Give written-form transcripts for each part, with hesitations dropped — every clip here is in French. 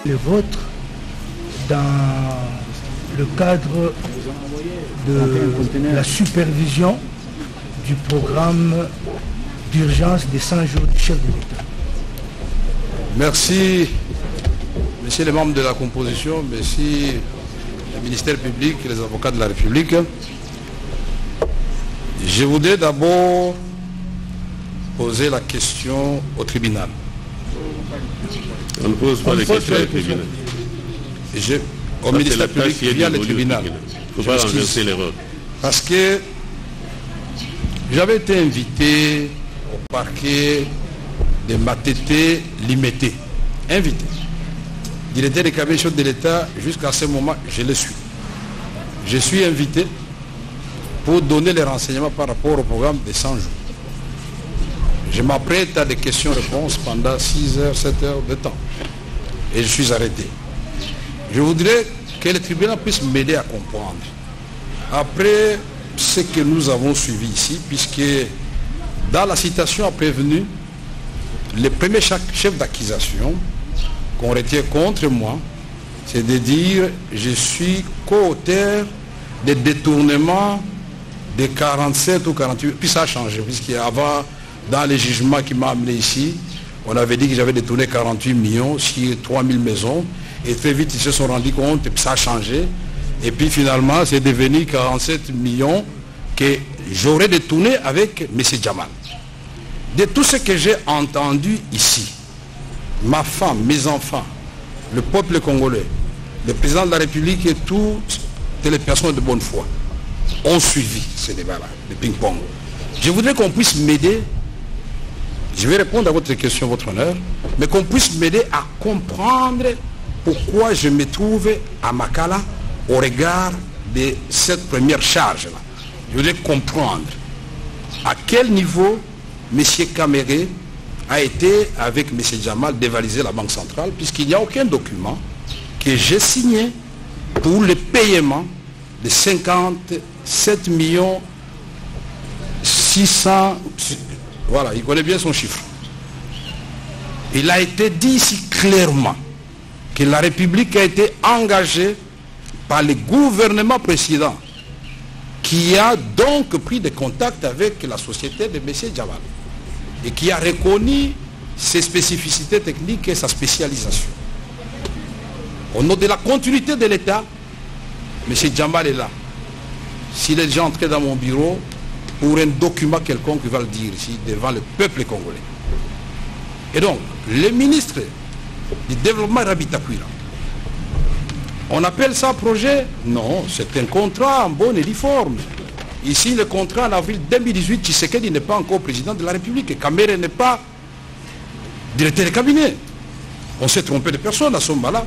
les vôtres dans le cadre de la supervision du programme d'urgence des 100 jours du chef de l'État. Merci, messieurs les membres de la composition, merci le ministère public et les avocats de la République. Je voudrais d'abord poser la question au tribunal. On ne pose pas les questions au tribunal. Au ministère public via le tribunal. Il ne faut pas renverser les rôles. Parce que j'avais été invité au parquet de Matete Limité. Invité. Directeur des cabinets chefs de l'État, jusqu'à ce moment, je le suis. Je suis invité pour donner les renseignements par rapport au programme des 100 jours. Je m'apprête à des questions-réponses pendant 6 heures, 7 heures de temps. Et je suis arrêté. Je voudrais que le tribunal puisse m'aider à comprendre. Après ce que nous avons suivi ici, puisque dans la citation a prévenu, le premier chef d'accusation qu'on retient contre moi, c'est de dire je suis co-auteur des détournements de 47 ou 48, puis ça a changé, puisqu'avant, dans les jugements qui m'ont amené ici, on avait dit que j'avais détourné 48 millions sur 3000 maisons, et très vite ils se sont rendus compte, et puis ça a changé, et puis finalement c'est devenu 47 millions que j'aurais détourné avec M. Djamal. De tout ce que j'ai entendu ici, ma femme, mes enfants, le peuple congolais, le président de la République et toutes les personnes de bonne foi ont suivi ce débat-là, le ping-pong. Je voudrais qu'on puisse m'aider, je vais répondre à votre question, votre honneur, mais qu'on puisse m'aider à comprendre pourquoi je me trouve à Makala au regard de cette première charge-là. Je voudrais comprendre à quel niveau M. Kamere a été, avec M. Djamal, dévaliser la Banque centrale, puisqu'il n'y a aucun document que j'ai signé pour le paiement de 57 millions 600... Voilà, il connaît bien son chiffre. Il a été dit ici clairement que la République a été engagée par le gouvernement précédent, qui a donc pris des contacts avec la société de M. Djamal et qui a reconnu ses spécificités techniques et sa spécialisation. Au nom de la continuité de l'État, M. Djamal est là. S'il est déjà entré dans mon bureau pour un document quelconque, il va le dire ici devant le peuple congolais. Et donc, le ministre du Développement Rabitapuira, on appelle ça projet? Non, c'est un contrat en bonne et due forme. Ici, le contrat en avril 2018, Tshisekedi n'est pas encore président de la République et Kamere n'est pas directeur de cabinet. On s'est trompé de personne à ce moment-là.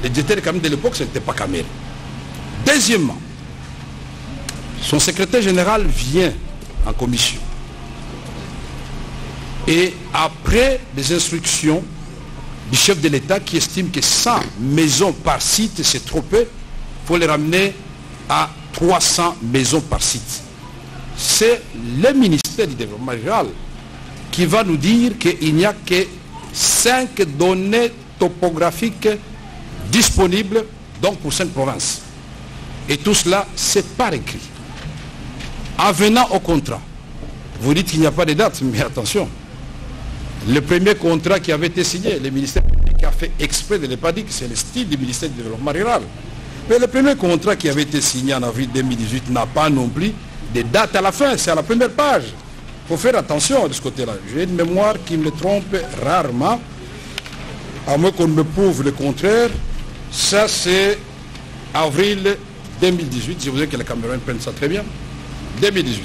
Le directeur de cabinet de l'époque, ce n'était pas Kamere. Deuxièmement, son secrétaire général vient en commission. Et après des instructions du chef de l'État qui estime que 100 maisons par site, c'est trop peu, il faut les ramener à 300 maisons par site. C'est le ministère du Développement rural qui va nous dire qu'il n'y a que 5 données topographiques disponibles, donc pour 5 provinces. Et tout cela, c'est par écrit. En venant au contrat, vous dites qu'il n'y a pas de date, mais attention, le premier contrat qui avait été signé, le ministère public a fait exprès de ne pas dire que c'est le style du ministère du Développement rural. Mais le premier contrat qui avait été signé en avril 2018 n'a pas non plus de date à la fin, c'est à la première page. Il faut faire attention de ce côté-là. J'ai une mémoire qui me trompe rarement, à moins qu'on me prouve le contraire. Ça, c'est avril 2018. Je voudrais que les Camerounais prennent ça très bien. 2018.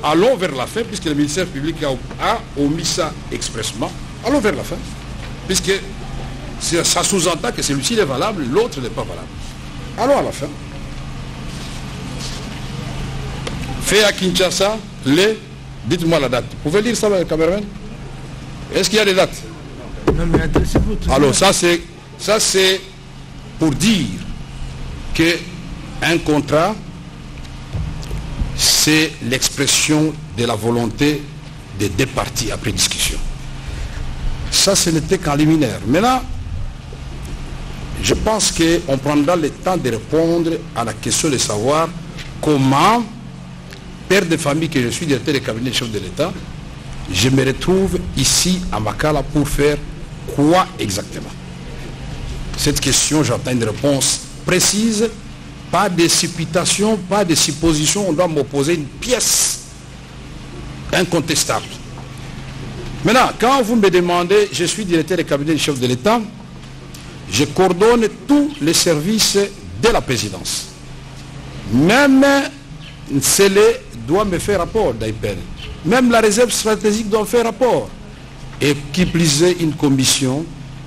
Allons vers la fin, puisque le ministère public a omis ça expressement. Allons vers la fin, puisque ça sous-entend que celui-ci est valable, l'autre n'est pas valable. Allons à la fin. Fait à Kinshasa, dites-moi la date. Vous pouvez lire ça, Cameroun? Est-ce qu'il y a des dates? Non, mais adressez-vous. Alors, ça c'est pour dire qu'un contrat, c'est l'expression de la volonté des deux parties après discussion. Ça, ce n'était qu'en liminaire. Maintenant, je pense qu'on prendra le temps de répondre à la question de savoir comment, père de famille que je suis, directeur de cabinet chef de l'État, je me retrouve ici à Makala pour faire quoi exactement? Cette question, j'attends une réponse précise, pas de supputation, pas de supposition, on doit m'opposer une pièce incontestable. Maintenant, quand vous me demandez, je suis directeur de cabinet du chef de l'État, je coordonne tous les services de la présidence. Même Nsele doit me faire rapport d'IPL. Même la réserve stratégique doit faire rapport. Et qui plus est une commission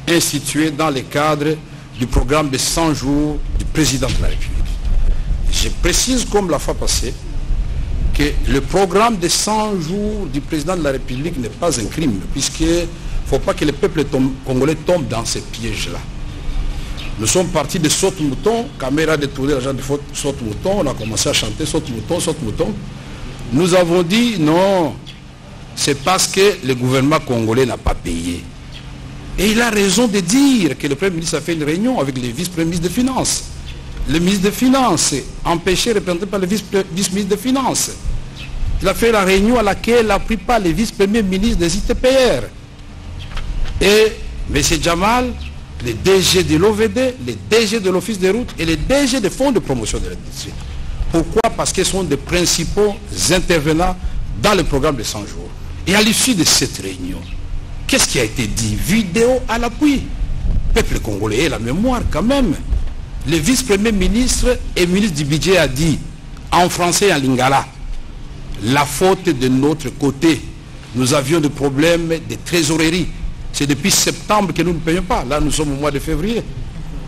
instituée dans le cadre du programme de 100 jours du président de la République. Je précise comme la fois passée que le programme de 100 jours du président de la République n'est pas un crime, puisqu'il ne faut pas que le peuple congolais tombe dans ces pièges-là. Nous sommes partis de saute-mouton, caméra détournée, l'agent de saute-mouton, on a commencé à chanter saute-mouton, saute-mouton. Nous avons dit non, c'est parce que le gouvernement congolais n'a pas payé. Et il a raison de dire que le Premier ministre a fait une réunion avec les vice-premiers ministres des Finances. Le ministre des Finances, empêché, représenté par le vice-ministre des Finances. Il a fait la réunion à laquelle il n'a pris pas les vice-premiers ministres des ITPR. Et M. Djamal, les DG de l'OVD, les DG de l'Office des routes et les DG des fonds de promotion de l'industrie. Pourquoi? Parce qu'ils sont des principaux intervenants dans le programme de 100 jours. Et à l'issue de cette réunion, qu'est-ce qui a été dit? Vidéo à l'appui. Le peuple congolais a la mémoire quand même. Le vice-premier ministre et ministre du budget a dit, en français et en lingala, la faute de notre côté. Nous avions des problèmes de trésorerie. C'est depuis septembre que nous ne payons pas. Là, nous sommes au mois de février.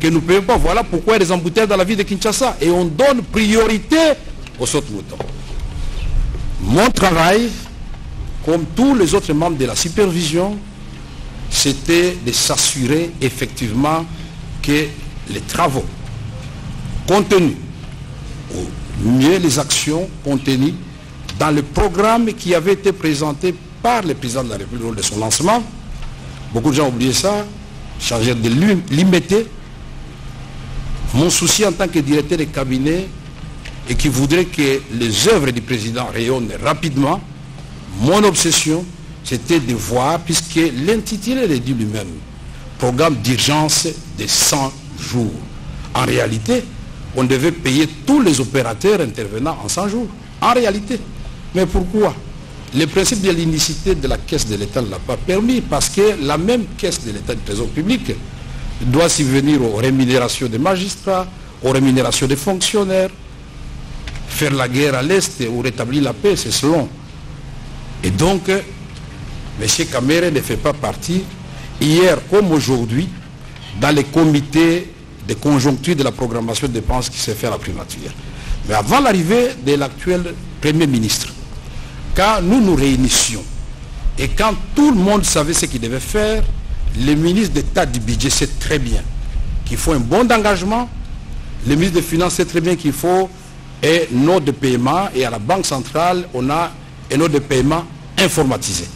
Que nous ne payons pas. Voilà pourquoi il y a des embouteillages dans la ville de Kinshasa. Et on donne priorité aux saute-moutons. Mon travail, comme tous les autres membres de la supervision, c'était de s'assurer effectivement que les travaux contenus, ou mieux les actions contenues dans le programme qui avait été présenté par le président de la République lors de son lancement. Beaucoup de gens ont oublié ça, changer de limiter. Mon souci en tant que directeur de cabinet et qui voudrait que les œuvres du président rayonnent rapidement, mon obsession, c'était de voir, puisque l'intitulé le dit lui-même, programme d'urgence de 100 jours. En réalité, on devait payer tous les opérateurs intervenant en 100 jours. En réalité. Mais pourquoi? Le principe de l'unicité de la caisse de l'État ne l'a pas permis, parce que la même caisse de l'État du Trésor public doit subvenir aux rémunérations des magistrats, aux rémunérations des fonctionnaires. Faire la guerre à l'Est ou rétablir la paix, c'est selon. Et donc, M. Kamere ne fait pas partie, hier comme aujourd'hui, dans les comités de conjoncture de la programmation de dépenses qui s'est fait à la primature. Mais avant l'arrivée de l'actuel Premier ministre, quand nous nous réunissions et quand tout le monde savait ce qu'il devait faire, le ministre d'État du budget sait très bien qu'il faut un bon engagement, le ministre des Finances sait très bien qu'il faut un note de paiement, et à la Banque centrale, on a un note de paiement informatisé.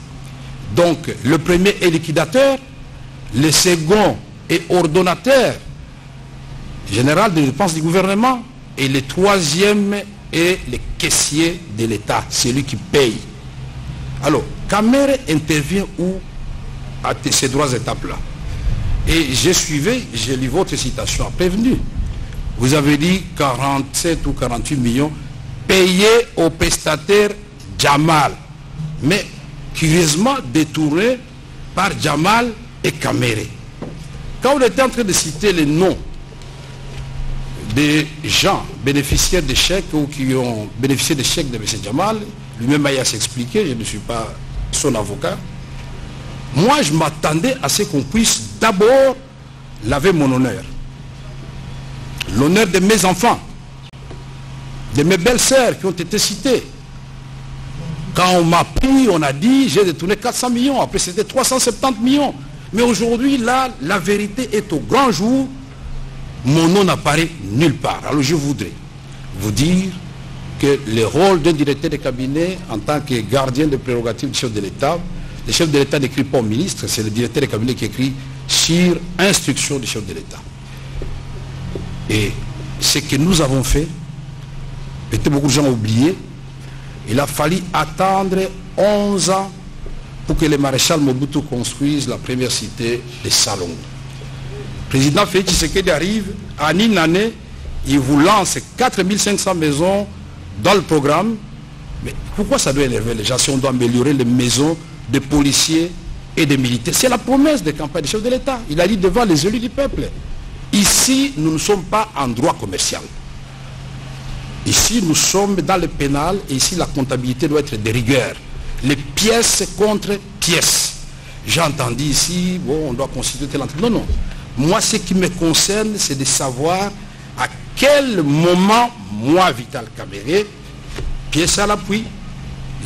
Donc, le premier est liquidateur, le second est ordonnateur général des dépenses du gouvernement, et le troisième est le caissier de l'État, celui qui paye. Alors, Kamere intervient où à ces trois étapes-là? Et j'ai suivi, j'ai lu votre citation, prévenu. Vous avez dit 47 ou 48 millions payés au prestataire Djamal, mais curieusement détournés par Djamal et Kamere. Quand on était en train de citer les noms des gens bénéficiaires de chèques ou qui ont bénéficié des chèques de M. Djamal, lui-même a s'expliquer, je ne suis pas son avocat. Moi, je m'attendais à ce qu'on puisse d'abord laver mon honneur. L'honneur de mes enfants, de mes belles-sœurs qui ont été citées. Quand on m'a pris, on a dit, j'ai détourné 400 millions, après c'était 370 millions. Mais aujourd'hui, là, la vérité est au grand jour. Mon nom n'apparaît nulle part. Alors je voudrais vous dire que le rôle d'un directeur de cabinet en tant que gardien des prérogatives du chef de l'État, le chef de l'État n'écrit pas au ministre, c'est le directeur de cabinet qui écrit sur instruction du chef de l'État. Et ce que nous avons fait, peut-être beaucoup de gens ont oublié, il a fallu attendre 11 ans pour que le maréchal Mobutu construise la première cité de Salongo. Le président Félix Tshisekedi arrive, en une année, il vous lance 4500 maisons dans le programme. Mais pourquoi ça doit énerver les gens si on doit améliorer les maisons des policiers et des militaires? C'est la promesse de campagne du chef de l'État. Il a dit devant les élus du peuple. Ici, nous ne sommes pas en droit commercial. Ici, nous sommes dans le pénal et ici, la comptabilité doit être de rigueur. Les pièces contre pièces. J'ai entendu ici, bon, on doit constituer tel entreprise. Non, non. Moi, ce qui me concerne, c'est de savoir à quel moment, moi, Vital Kamerhe, pièce à l'appui,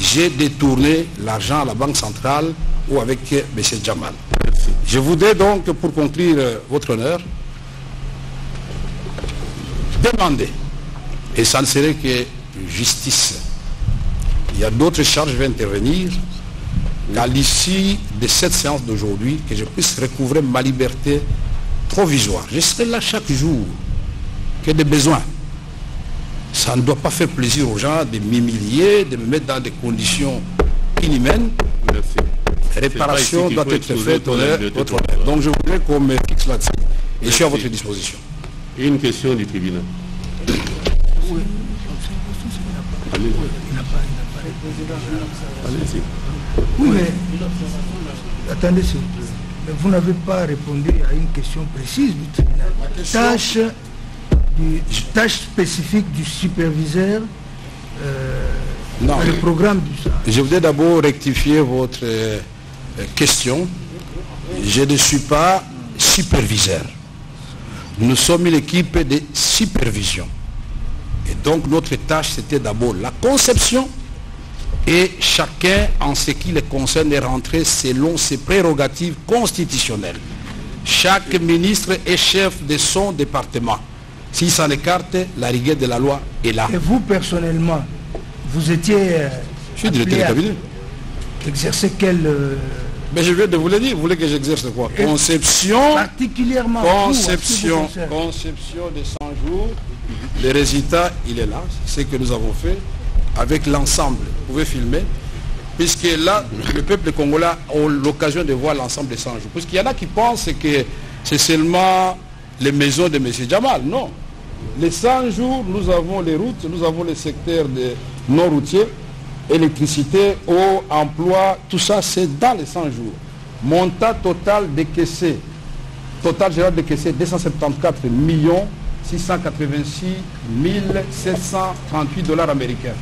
j'ai détourné l'argent à la Banque centrale ou avec M. Djamal. Je voudrais donc, pour conclure votre honneur, demander, et ça ne serait que justice, il y a d'autres charges, je vais intervenir, qu'à l'issue de cette séance d'aujourd'hui, que je puisse recouvrer ma liberté provisoire. Je serai là chaque jour, que des besoins. Ça ne doit pas faire plaisir aux gens de m'humilier, de me mettre dans des conditions inhumaines. Merci. Réparation doit être faite au votre honneur. Donc je voudrais qu'on me fixe là-dessus. Et je suis à votre disposition. Une question du tribunal. Oui. Allez-y. Oui, mais attendez, s'il vous plaît. Mais vous n'avez pas répondu à une question précise du tribunal. Tâche spécifique du superviseur Non, dans le programme du SAR. Je voudrais d'abord rectifier votre question. Je ne suis pas superviseur. Nous sommes une équipe de supervision. Et donc notre tâche, c'était d'abord la conception et chacun, en ce qui le concerne, est rentré selon ses prérogatives constitutionnelles. Chaque ministre est chef de son département. S'il s'en écarte, la rigueur de la loi est là. Et vous, personnellement, vous étiez Je suis directeur de cabinet. exercer quel... Mais je viens de vous le dire, vous voulez que j'exerce quoi? Conception, particulièrement conception des 100 jours. Le résultat, il est là. C'est ce que nous avons fait avec l'ensemble. Vous pouvez filmer. Puisque là, le peuple congolais a l'occasion de voir l'ensemble des 100 jours. Puisqu'il y en a qui pensent que c'est seulement les maisons de M. Djamal. Non. Les 100 jours, nous avons les routes, nous avons les secteurs non routiers, électricité, eau, emploi, tout ça, c'est dans les 100 jours. Montant total décaissé, total général décaissé, 274 686 738 $ américains.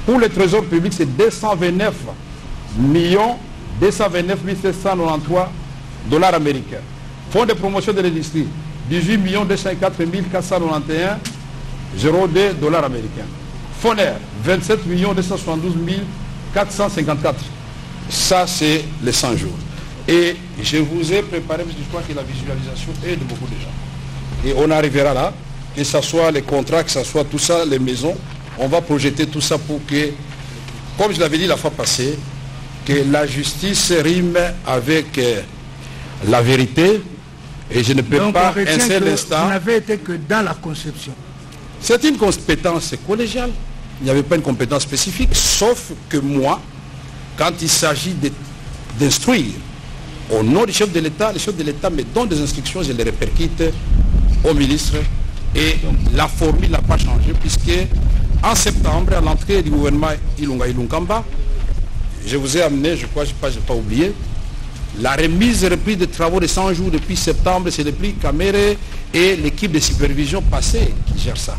Pour le trésor public, c'est 229 229 793 $ américains. Fonds de promotion de l'industrie, 18 204 491 0,2 $ américains. FONER, 27 272 454. Ça, c'est les 100 jours. Et je vous ai préparé, parce que je crois que la visualisation est de beaucoup de gens. Et on arrivera là, que ce soit les contrats, que ce soit tout ça, les maisons, on va projeter tout ça pour que, comme je l'avais dit la fois passée, que la justice rime avec la vérité. Et je ne peux Donc, pas un seul instant... Vous n'avez été que dans la conception. C'est une compétence collégiale. Il n'y avait pas une compétence spécifique, sauf que moi, quand il s'agit d'instruire au nom du chef de l'État, le chef de l'État me donne des instructions, je les répercute au ministre. Et la formule n'a pas changé, puisque en septembre, à l'entrée du gouvernement Ilunga Ilunkamba, je vous ai amené, je crois, je n'ai pas oublié, la remise et reprise des travaux de 100 jours depuis septembre, c'est le prix Kamerhe et l'équipe de supervision passée qui gère ça.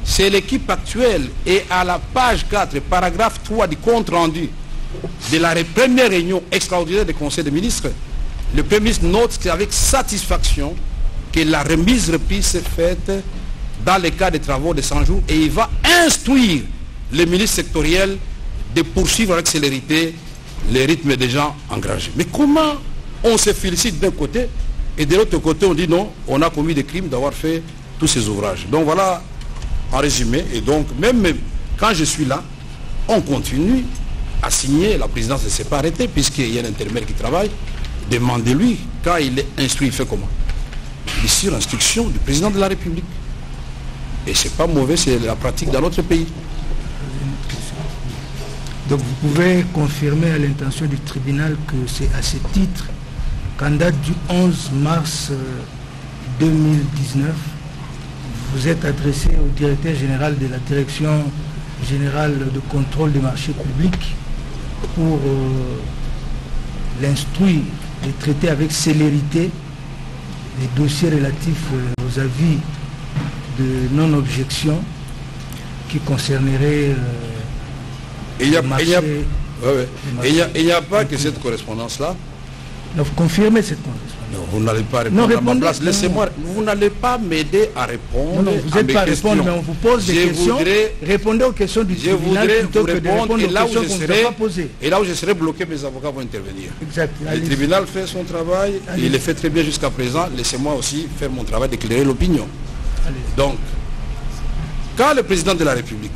C'est l'équipe actuelle. Et à la page 4, paragraphe 3 du compte rendu de la première réunion extraordinaire du Conseil des ministres, le Premier ministre note avec satisfaction que la remise reprise s'est faite dans le cas des travaux de 100 jours et il va instruire les ministres sectoriels de poursuivre avec célérité les rythmes des gens engagés. Mais comment on se félicite d'un côté et de l'autre côté on dit non, on a commis des crimes d'avoir fait tous ces ouvrages. Donc voilà en résumé. Et donc même quand je suis là, on continue a signé, la présidence ne s'est pas arrêtée, puisqu'il y a un intérimaire qui travaille. Demandez-lui, quand il est instruit, il fait comment? Il est sur instruction du président de la République. Et c'est pas mauvais, c'est la pratique dans notre pays. Donc vous pouvez confirmer à l'intention du tribunal que c'est à ce titre qu'en date du 11 mars 2019, vous êtes adressé au directeur général de la Direction générale de contrôle des marchés publics pour l'instruire et traiter avec célérité les dossiers relatifs aux avis de non-objection qui concerneraient il n'y a pas que cette correspondance-là. Donc vous confirmez cette correspondance. Non, vous n'allez pas répondre à ma place. Laissez-moi, vous n'allez pas m'aider à répondre. Non, vous n'êtes pas à répondre, mais on vous pose des questions. Répondez aux questions du tribunal plutôt que de répondre aux questions qu'on ne vous a pas posées. Et là où je serai bloqué, mes avocats vont intervenir. Exact. Le tribunal fait son travail, il le fait très bien jusqu'à présent. Laissez-moi aussi faire mon travail d'éclairer l'opinion. Donc, quand le président de la République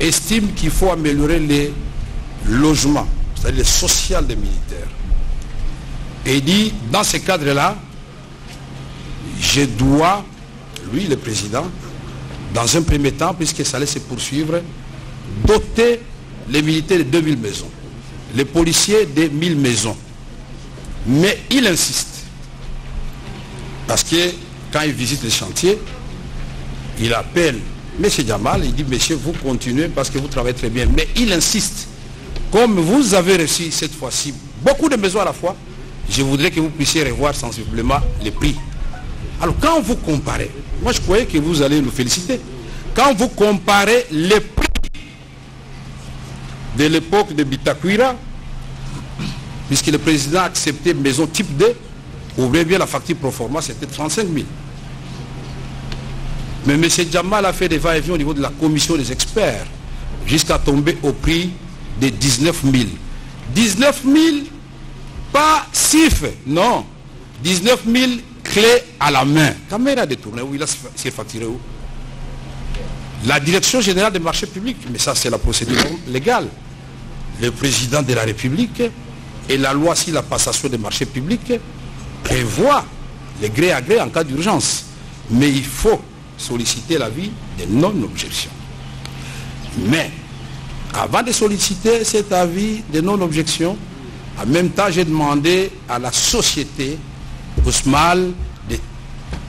estime qu'il faut améliorer les logements, c'est-à-dire le social des militaires, et dit, dans ce cadre-là, je dois, lui le président, dans un premier temps, puisque ça allait se poursuivre, doter les militaires de 2000 maisons, les policiers de 1000 maisons. Mais il insiste, parce que quand il visite les chantiers, il appelle M. Djamal, il dit, monsieur, vous continuez parce que vous travaillez très bien. Mais il insiste, comme vous avez reçu cette fois-ci beaucoup de maisons à la fois, je voudrais que vous puissiez revoir sensiblement les prix. Alors quand vous comparez, moi je croyais que vous allez nous féliciter, quand vous comparez les prix de l'époque de Bitakwira, puisque le président a accepté maison type 2, ouvrez bien la facture pro forma, c'était 35 000. Mais M. Djamal a fait des va-et-vient au niveau de la commission des experts, jusqu'à tomber au prix de 19 000. 19 000, pas CIF, non. 19 000 clés à la main. Caméra détournée, où il a s'est facturé où? La direction générale des marchés publics, mais ça c'est la procédure légale. Le président de la République et la loi sur la passation des marchés publics prévoit les gré à gré en cas d'urgence. Mais il faut solliciter l'avis de non-objection. Mais avant de solliciter cet avis de non-objection, en même temps j'ai demandé à la société Ousmal de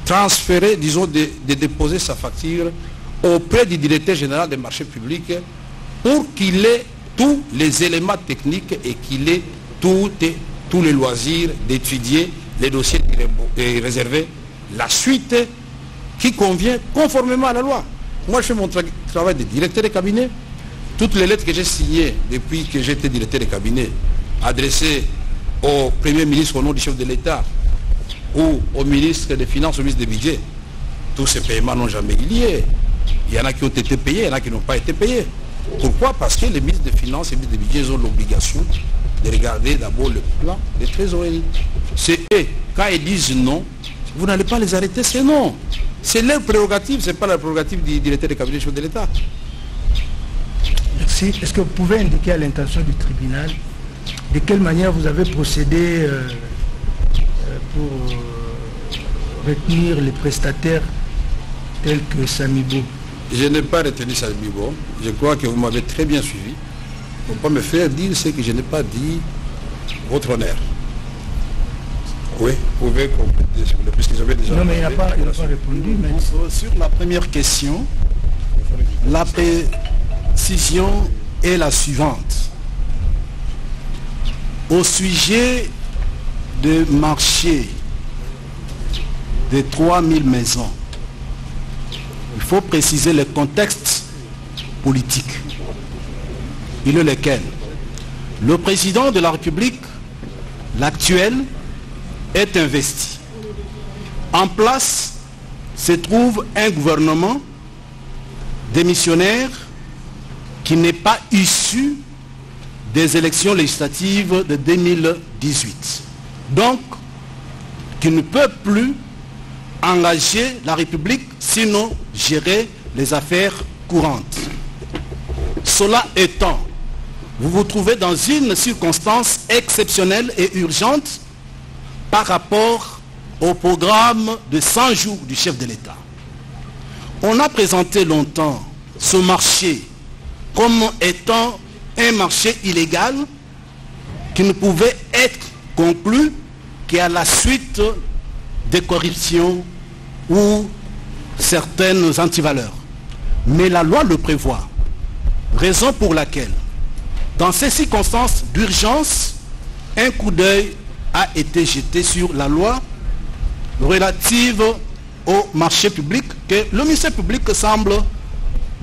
transférer, disons de déposer sa facture auprès du directeur général des marchés publics pour qu'il ait tous les éléments techniques et qu'il ait tous les loisirs d'étudier les dossiers réservés, la suite qui convient conformément à la loi. Moi je fais mon travail de directeur de cabinet. Toutes les lettres que j'ai signées depuis que j'étais directeur de cabinet, adressées au Premier ministre au nom du chef de l'État ou au ministre des Finances, au ministre des Budgets, tous ces paiements n'ont jamais eu lieu. Il y en a qui ont été payés, il y en a qui n'ont pas été payés. Pourquoi? Parce que les ministres des Finances et les ministres des Budgets ont l'obligation de regarder d'abord le plan des trésoreries. C'est eux, quand ils disent non, vous n'allez pas les arrêter, c'est non. C'est leur prérogative, ce n'est pas la prérogative du directeur de cabinet chef de l'État. Merci. Est-ce que vous pouvez indiquer à l'intention du tribunal de quelle manière vous avez procédé pour retenir les prestataires tels que Samibo? Je n'ai pas retenu Samibo. Je crois que vous m'avez très bien suivi. Il ne faut pas me faire dire ce que je n'ai pas dit, votre honneur. Oui, vous pouvez compléter, puisque j'avais déjà... Non, mais il n'a pas répondu. Mais... Sur la première question, la précision est la suivante. Au sujet de marché de 3000 maisons, il faut préciser le contexte politique. Il est lequel? Le président de la République, l'actuel, est investi. En place se trouve un gouvernement démissionnaire qui n'est pas issu des élections législatives de 2018. Donc, qui ne peut plus engager la République, sinon gérer les affaires courantes. Cela étant, vous vous trouvez dans une circonstance exceptionnelle et urgente par rapport au programme de 100 jours du chef de l'État. On a présenté longtemps ce marché comme étant un marché illégal qui ne pouvait être conclu qu'à la suite des corruptions ou certaines antivaleurs. Mais la loi le prévoit, raison pour laquelle, dans ces circonstances d'urgence, un coup d'œil a été jeté sur la loi relative au marché public que le ministère public semble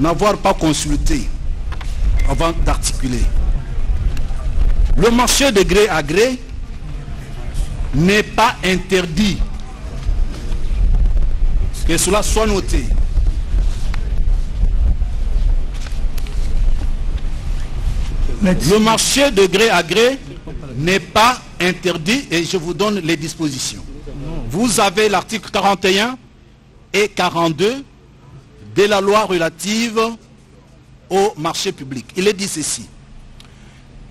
n'avoir pas consulté avant d'articuler. Le marché de gré à gré n'est pas interdit. Que cela soit noté. Le marché de gré à gré n'est pas interdit et je vous donne les dispositions. Vous avez l'article 41 et 42 de la loi relative au marché public. Il est dit ceci.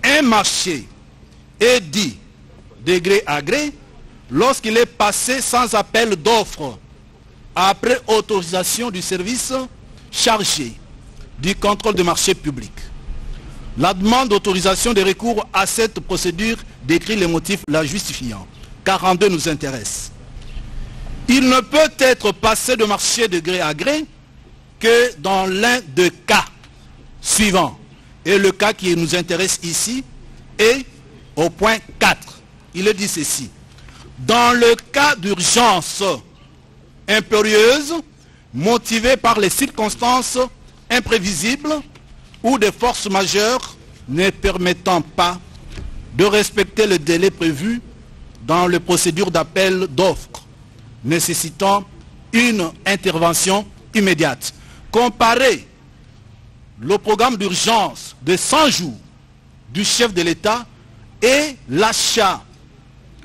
Un marché est dit de gré à gré lorsqu'il est passé sans appel d'offres après autorisation du service chargé du contrôle du marché public. La demande d'autorisation de recours à cette procédure décrit les motifs la justifiant. 42 nous intéresse. Il ne peut être passé de marché de gré à gré que dans l'un des cas suivants. Et le cas qui nous intéresse ici est au point 4. Il est dit ceci. Dans le cas d'urgence impérieuse, motivée par les circonstances imprévisibles ou des forces majeures ne permettant pas de respecter le délai prévu dans les procédures d'appel d'offres, nécessitant une intervention immédiate. Comparer le programme d'urgence de 100 jours du chef de l'État et l'achat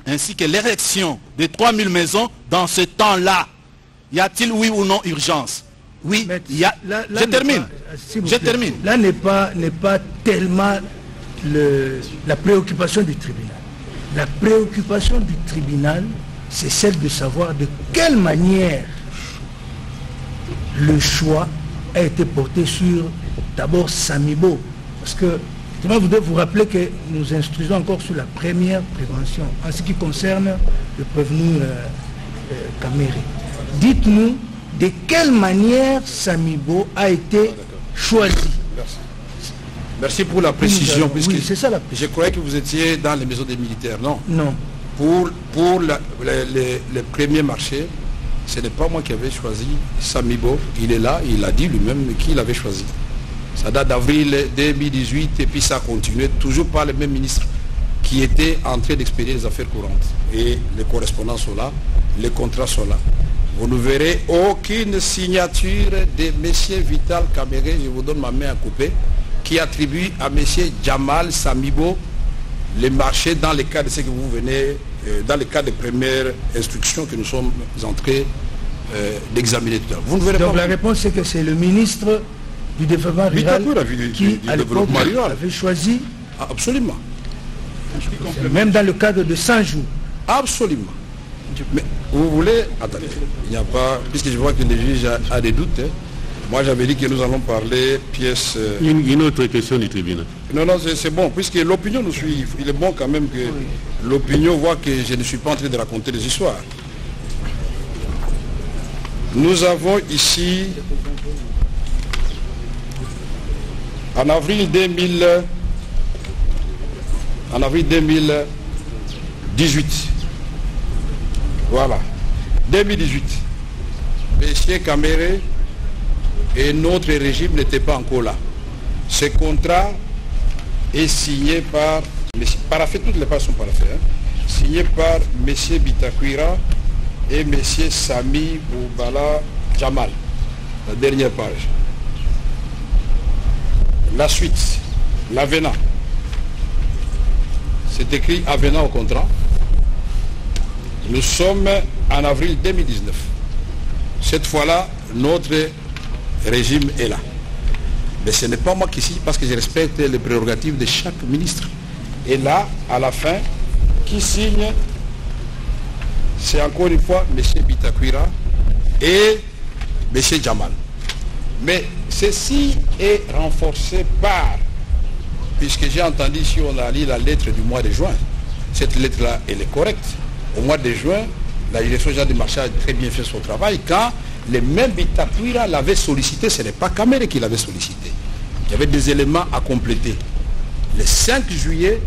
ainsi que l'érection de 3000 maisons dans ce temps-là. Y a-t-il oui ou non urgence? Oui, il y a... Je termine. Là n'est pas tellement la préoccupation du tribunal. La préoccupation du tribunal, c'est celle de savoir de quelle manière le choix a été porté sur d'abord Samibo. Parce que je voudrais vous rappeler que nous instruisons encore sur la première prévention en ce qui concerne le prévenu Caméré. Dites-nous de quelle manière Samibo a été choisi. Merci. Merci pour la précision. Oui, c'est ça la précision. Je croyais que vous étiez dans les maisons des militaires. Non. Non. Pour les premiers marchés, ce n'est pas moi qui avais choisi Samibo. Il est là, il a dit lui-même qui l'avait choisi. Ça date d'avril 2018 et puis ça a continué, toujours par les mêmes ministres qui étaient en train d'expédier les affaires courantes. Et les correspondants sont là, les contrats sont là. Vous ne verrez aucune signature de M. Vital Caméré, je vous donne ma main à couper, qui attribue à M. Jamal Samibo les marchés dans le cas de ce que vous venez, dans le cas des premières instructions que nous sommes en train d'examiner tout à l'heure. Vous ne verrez donc pas. La réponse c'est que c'est le ministre du développement rural qui à l'époque avait choisi. Ah, absolument. Même dans le cadre de 100 jours. Absolument. Mais vous voulez... Attendez, il n'y a pas... Puisque je vois que le juge a des doutes. Hein. Moi j'avais dit que nous allons parler pièce... Une autre question du tribunal. Non, c'est bon, puisque l'opinion nous suit. Il est bon quand même que l'opinion voit que je ne suis pas en train de raconter des histoires. Nous avons ici... En avril 2018, voilà, 2018, M. Caméré et notre régime n'étaient pas encore là. Ce contrat est signé par, paraffé, toutes les pages sont paraffées, hein, signé par M. Bitakwira et M. Sami Boubala Jamal, la dernière page. La suite, l'avenant. C'est écrit avenant au contrat. Nous sommes en avril 2019. Cette fois-là, notre régime est là. Mais ce n'est pas moi qui signe parce que je respecte les prérogatives de chaque ministre. Et là, à la fin, qui signe, c'est encore une fois M. Bitakwira et M. Jamal. Mais ceci est renforcé par, puisque j'ai entendu si on a lu la lettre du mois de juin, cette lettre-là, elle est correcte. Au mois de juin, la direction générale du marché a très bien fait son travail. Quand les mêmes Bitakwira l'avaient sollicité, ce n'est pas Kamere qui l'avait sollicité. Il y avait des éléments à compléter. Le 5 juillet,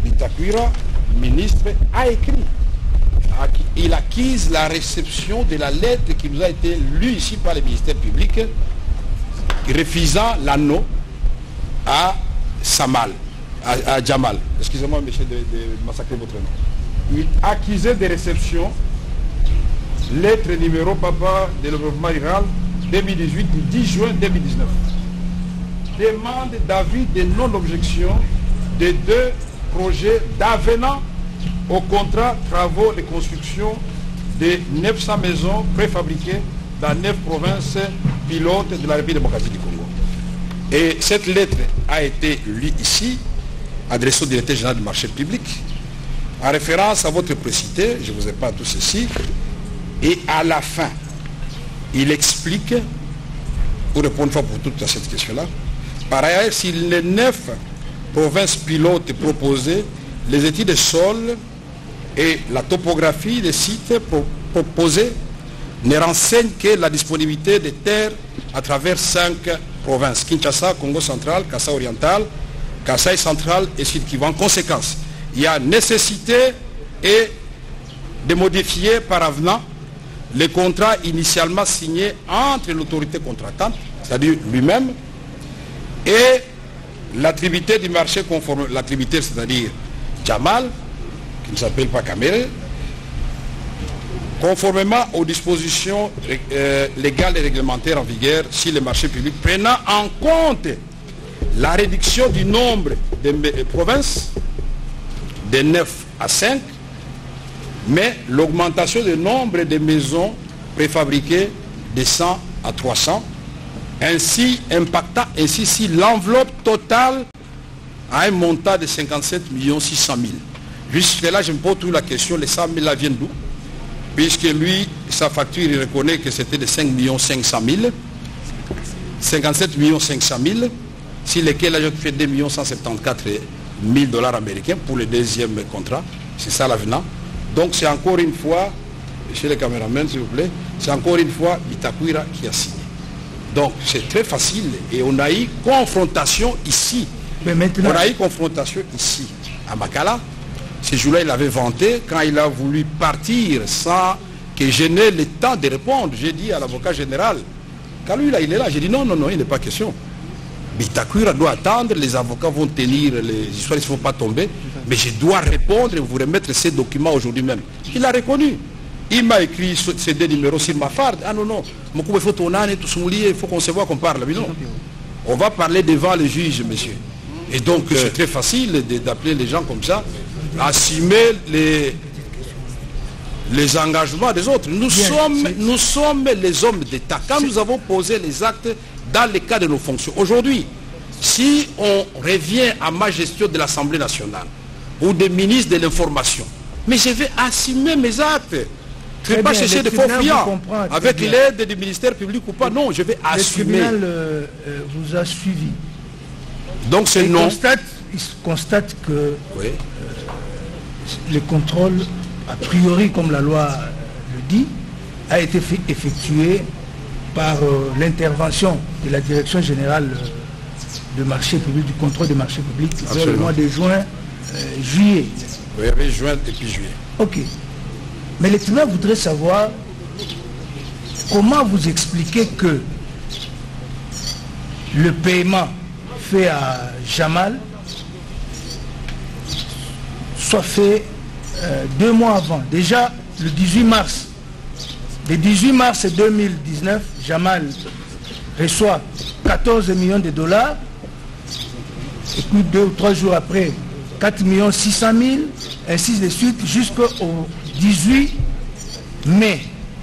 Bitakwira, ministre, a écrit. Il acquise la réception de la lettre qui nous a été lue ici par le ministère public, refusant l'anneau à Jamal. Excusez-moi, monsieur, de massacrer votre nom. Il accusait de réception, lettre numéro papa développement rural 2018 du 10 juin 2019. Demande d'avis de non-objection des deux projets d'avenant au contrat travaux de construction de 900 maisons préfabriquées dans 9 provinces pilotes de la République démocratique du Congo. Et cette lettre a été lue ici, adressée au directeur général du marché public, en référence à votre précité, je ne vous ai pas tout ceci, et à la fin, il explique, pour répondre une fois pour toutes à cette question-là, par ailleurs, si les 9 provinces pilotes proposées, les études de sol et la topographie des sites proposés ne renseignent que la disponibilité des terres à travers 5 provinces, Kinshasa, Congo central, Kassai oriental, Kassai central et Sud-Kivu. En conséquence, il y a nécessité et de modifier par avenant les contrats initialement signés entre l'autorité contractante, c'est-à-dire lui-même, et l'attributaire du marché conforme, l'attributaire c'est-à-dire Jamal, qui ne s'appelle pas Kamere, conformément aux dispositions légales et réglementaires en vigueur sur les marchés publics, prenant en compte la réduction du nombre de provinces de 9 à 5, mais l'augmentation du nombre de maisons préfabriquées de 100 à 300, ainsi impactant ainsi si l'enveloppe totale à un montant de 57 600 000. Jusque-là, je me pose toute la question, les 100 000 là viennent d'où? Puisque lui, sa facture, il reconnaît que c'était de 5 500 000, 57 500 000, sur lesquels j'ai fait 2 174 000 dollars américains pour le deuxième contrat. C'est ça l'avenant. Donc c'est encore une fois, chez les caméramans s'il vous plaît, c'est encore une fois Bitakwira qui a signé. Donc c'est très facile et on a eu confrontation ici. Mais maintenant... On a eu confrontation ici, à Makala. Ce jour-là, il avait vanté quand il a voulu partir sans que je n'ai le temps de répondre. J'ai dit à l'avocat général, quand lui là, il est là, j'ai dit non, il n'est pas question. Bitakwira doit attendre, les avocats vont tenir, les histoires ne vont pas tomber, mais je dois répondre et vous remettre ces documents aujourd'hui même. Il a reconnu. Il m'a écrit ces 2 numéros sur ma farde. Ah non, il faut tourner, tout soulier, il faut qu'on se voit, qu'on parle. Mais non, on va parler devant le juge, monsieur. Et donc, c'est très facile d'appeler les gens comme ça, assumer les engagements des autres. Nous sommes les hommes d'État. Quand nous avons posé les actes dans le cadre de nos fonctions. Aujourd'hui, si on revient à ma gestion de l'Assemblée nationale ou des ministres de l'information, mais je vais assumer mes actes. Je ne vais pas chercher de faux clients avec l'aide du ministère public ou pas. Non, je vais assumer. Le tribunal vous a suivi. Donc c'est non. Il constate que oui. Le contrôle, a priori, comme la loi le dit, a été effectué par l'intervention de la Direction générale de marché public, du contrôle des marchés publics, vers le mois de juin, juillet. Oui, il y avait juin et puis juillet. Ok. Mais le tribunal voudrait savoir comment vous expliquez que le paiement fait à Jamal soit fait 2 mois avant. Déjà, le 18 mars. Le 18 mars 2019, Jamal reçoit 14 millions de dollars. Et puis 2 ou 3 jours après, 4 600 000, ainsi de suite, jusqu'au 18 mai.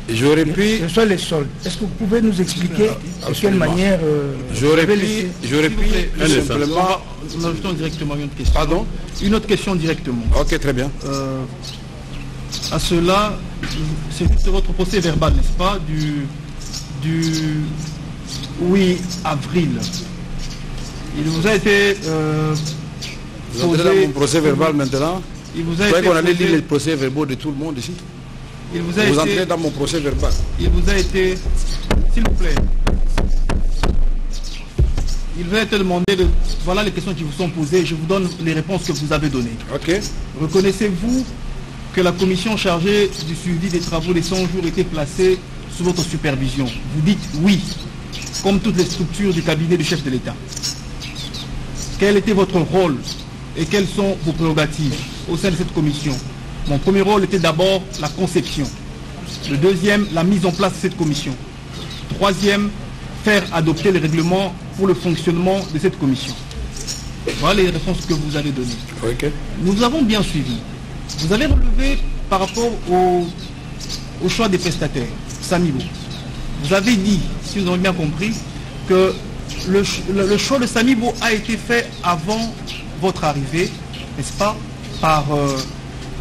J'aurais pu... Ce sont les soldes. Est-ce que vous pouvez nous expliquer de quelle manière... J'aurais pu simplement... Nous ajoutons directement une autre question. Pardon? Une autre question directement. Ok, très bien. À cela, c'est juste votre procès verbal, n'est-ce pas, du 8 avril. Il vous a été Vous entrez dans mon procès verbal maintenant? Il vous a Vous croyez été qu'on allait posé, lire les procès verbaux de tout le monde ici? il vous a Vous été, entrez dans mon procès verbal. il vous a été, s'il vous plaît, il vous a été demandé de, voilà les questions qui vous sont posées, je vous donne les réponses que vous avez données. Ok. Reconnaissez-vous que la commission chargée du suivi des travaux des 100 jours était placée sous votre supervision? Vous dites oui, comme toutes les structures du cabinet du chef de l'État. Quel était votre rôle et quelles sont vos prérogatives au sein de cette commission? Mon premier rôle était d'abord la conception. Le deuxième, la mise en place de cette commission. Troisième, faire adopter les règlements pour le fonctionnement de cette commission. Voilà les réponses que vous avez données. Ok. Nous avons bien suivi. Vous avez relevé par rapport au choix des prestataires, Samibo. Vous avez dit, si nous avons bien compris, que le choix de Samibo a été fait avant votre arrivée, n'est-ce pas, par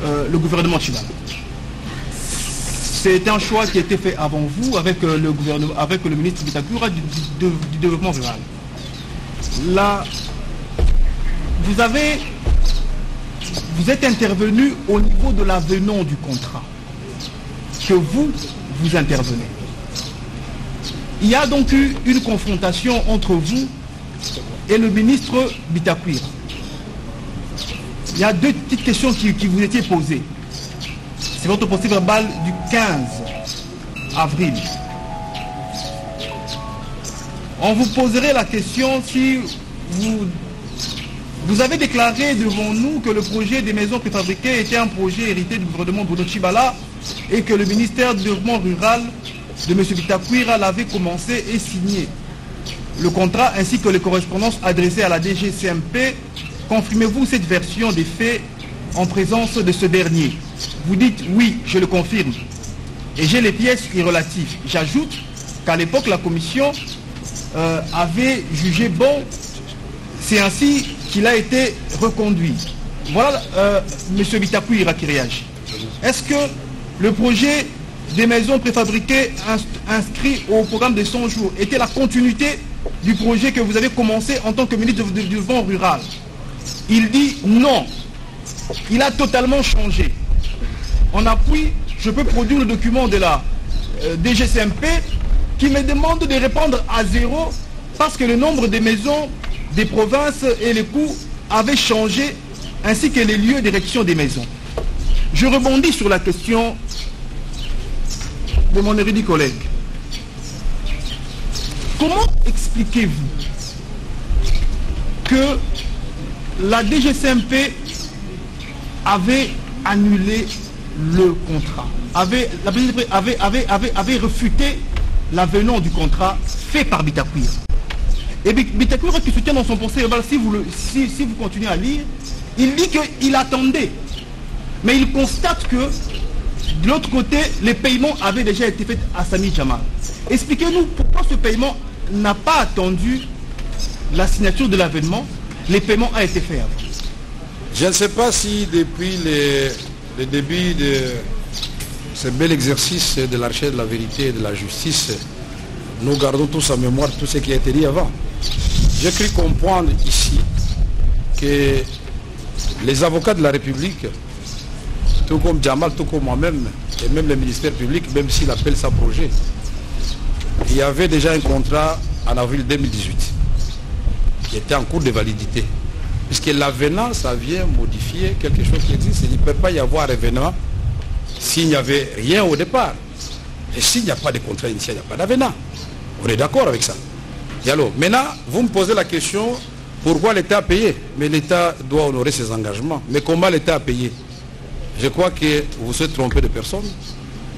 le gouvernement Tchibala. C'est un choix qui a été fait avant vous avec le gouvernement, avec le ministre Bitakura du développement rural. Là, vous êtes intervenu au niveau de l'avenant du contrat, que vous intervenez. Il y a donc eu une confrontation entre vous et le ministre Bitakura. Il y a deux petites questions qui vous étaient posées. C'est votre procès verbal du 15 avril. On vous poserait la question si vous avez déclaré devant nous que le projet des maisons préfabriquées était un projet hérité du gouvernement Bruno Tchibala et que le ministère du développement rural de M. Bitakura l'avait commencé et signé. Le contrat ainsi que les correspondances adressées à la DGCMP. Confirmez-vous cette version des faits en présence de ce dernier? Vous dites oui, je le confirme. Et j'ai les pièces irrelatives. J'ajoute qu'à l'époque, la commission avait jugé bon. C'est ainsi qu'il a été reconduit. Voilà M. Bitakura qui réagit. Est-ce que le projet des maisons préfabriquées inscrit au programme de 100 jours était la continuité du projet que vous avez commencé en tant que ministre du développement rural? Il dit non. Il a totalement changé. En appui, je peux produire le document de la DGCMP qui me demande de répondre à zéro parce que le nombre de maisons des provinces et les coûts avaient changé ainsi que les lieux d'érection des maisons. Je rebondis sur la question de mon érudit collègue. Comment expliquez-vous que la DGCMP avait annulé le contrat, avait refuté l'avenant du contrat fait par Bitakura? Et Bitakura qui soutient dans son procès verbal, si vous continuez à lire, il dit qu'il attendait. Mais il constate que de l'autre côté, les paiements avaient déjà été faits à Sami Jamal. Expliquez-nous pourquoi ce paiement n'a pas attendu la signature de l'avenant. Les paiements ont été faits avant. Je ne sais pas si depuis le début de ce bel exercice de la recherche de la vérité et de la justice, nous gardons tous en mémoire tout ce qui a été dit avant. J'ai cru comprendre ici que les avocats de la République, tout comme Jamal, tout comme moi-même, et même le ministère public, même s'il appelle ça projet, il y avait déjà un contrat en avril 2018 qui était en cours de validité. Puisque l'avenant, ça vient modifier quelque chose qui existe. Il ne peut pas y avoir avenant s'il n'y avait rien au départ. Et s'il n'y a pas de contrat initial, il n'y a pas d'avenant. On est d'accord avec ça. Et alors, maintenant, vous me posez la question, pourquoi l'État a payé? Mais l'État doit honorer ses engagements. Mais comment l'État a payé? Je crois que vous êtes trompé de personne.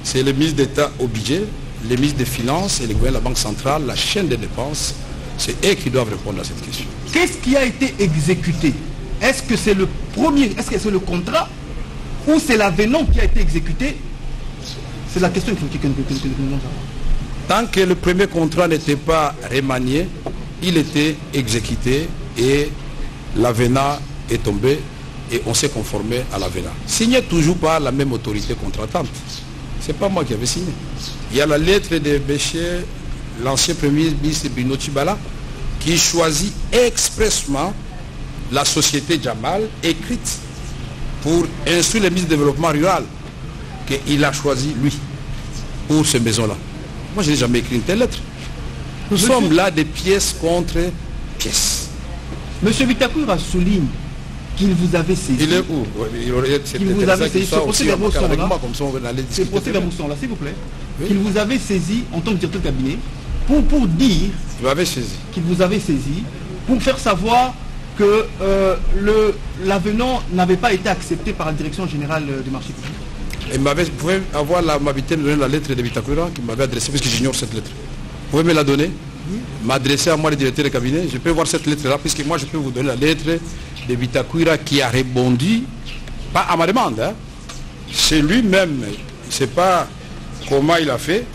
C'est le ministre d'État au budget, les ministres des Finances et le gouvernement de la Banque centrale, la chaîne des dépenses. C'est eux qui doivent répondre à cette question. Qu'est-ce qui a été exécuté? Est-ce que c'est le premier, est-ce que c'est le contrat ou c'est l'avenant qui a été exécuté? C'est la question que nous demandons. Tant que le premier contrat n'était pas remanié, il était exécuté et l'avenant est tombé et on s'est conformé à l'avenant. Signé toujours par la même autorité contratante. Ce n'est pas moi qui avais signé. Il y a la lettre de Bécher, l'ancien premier ministre Bruno Tchibala, qui choisit expressement la société Jamal, écrite pour instruire les ministres du développement rural, qu'il a choisi lui, pour ces maisons-là. Moi, je n'ai jamais écrit une telle lettre. Nous sommes là des pièces contre pièces. Monsieur Bitakoura souligne qu'il vous avait saisi. Il est où? Qu'il vous avait saisi. Ce procès-verbaux sont là. Ces procès-verbaux sont là, s'il vous plaît. Oui. Qu'il vous avait saisi en tant que directeur de cabinet pour dire qu'il vous avait saisi pour faire savoir que l'avenant n'avait pas été accepté par la direction générale du marché public. Et vous pouvez avoir l'amabilité de donner la lettre de Bitakoura qui m'avait adressée, parce que j'ignore cette lettre. Vous pouvez me la donner? M'adresser à moi, le directeur de cabinet. Je peux voir cette lettre-là, puisque moi je peux vous donner la lettre de Bitakoura qui a répondu, pas à ma demande, hein. C'est lui-même, je ne sais pas comment il a fait,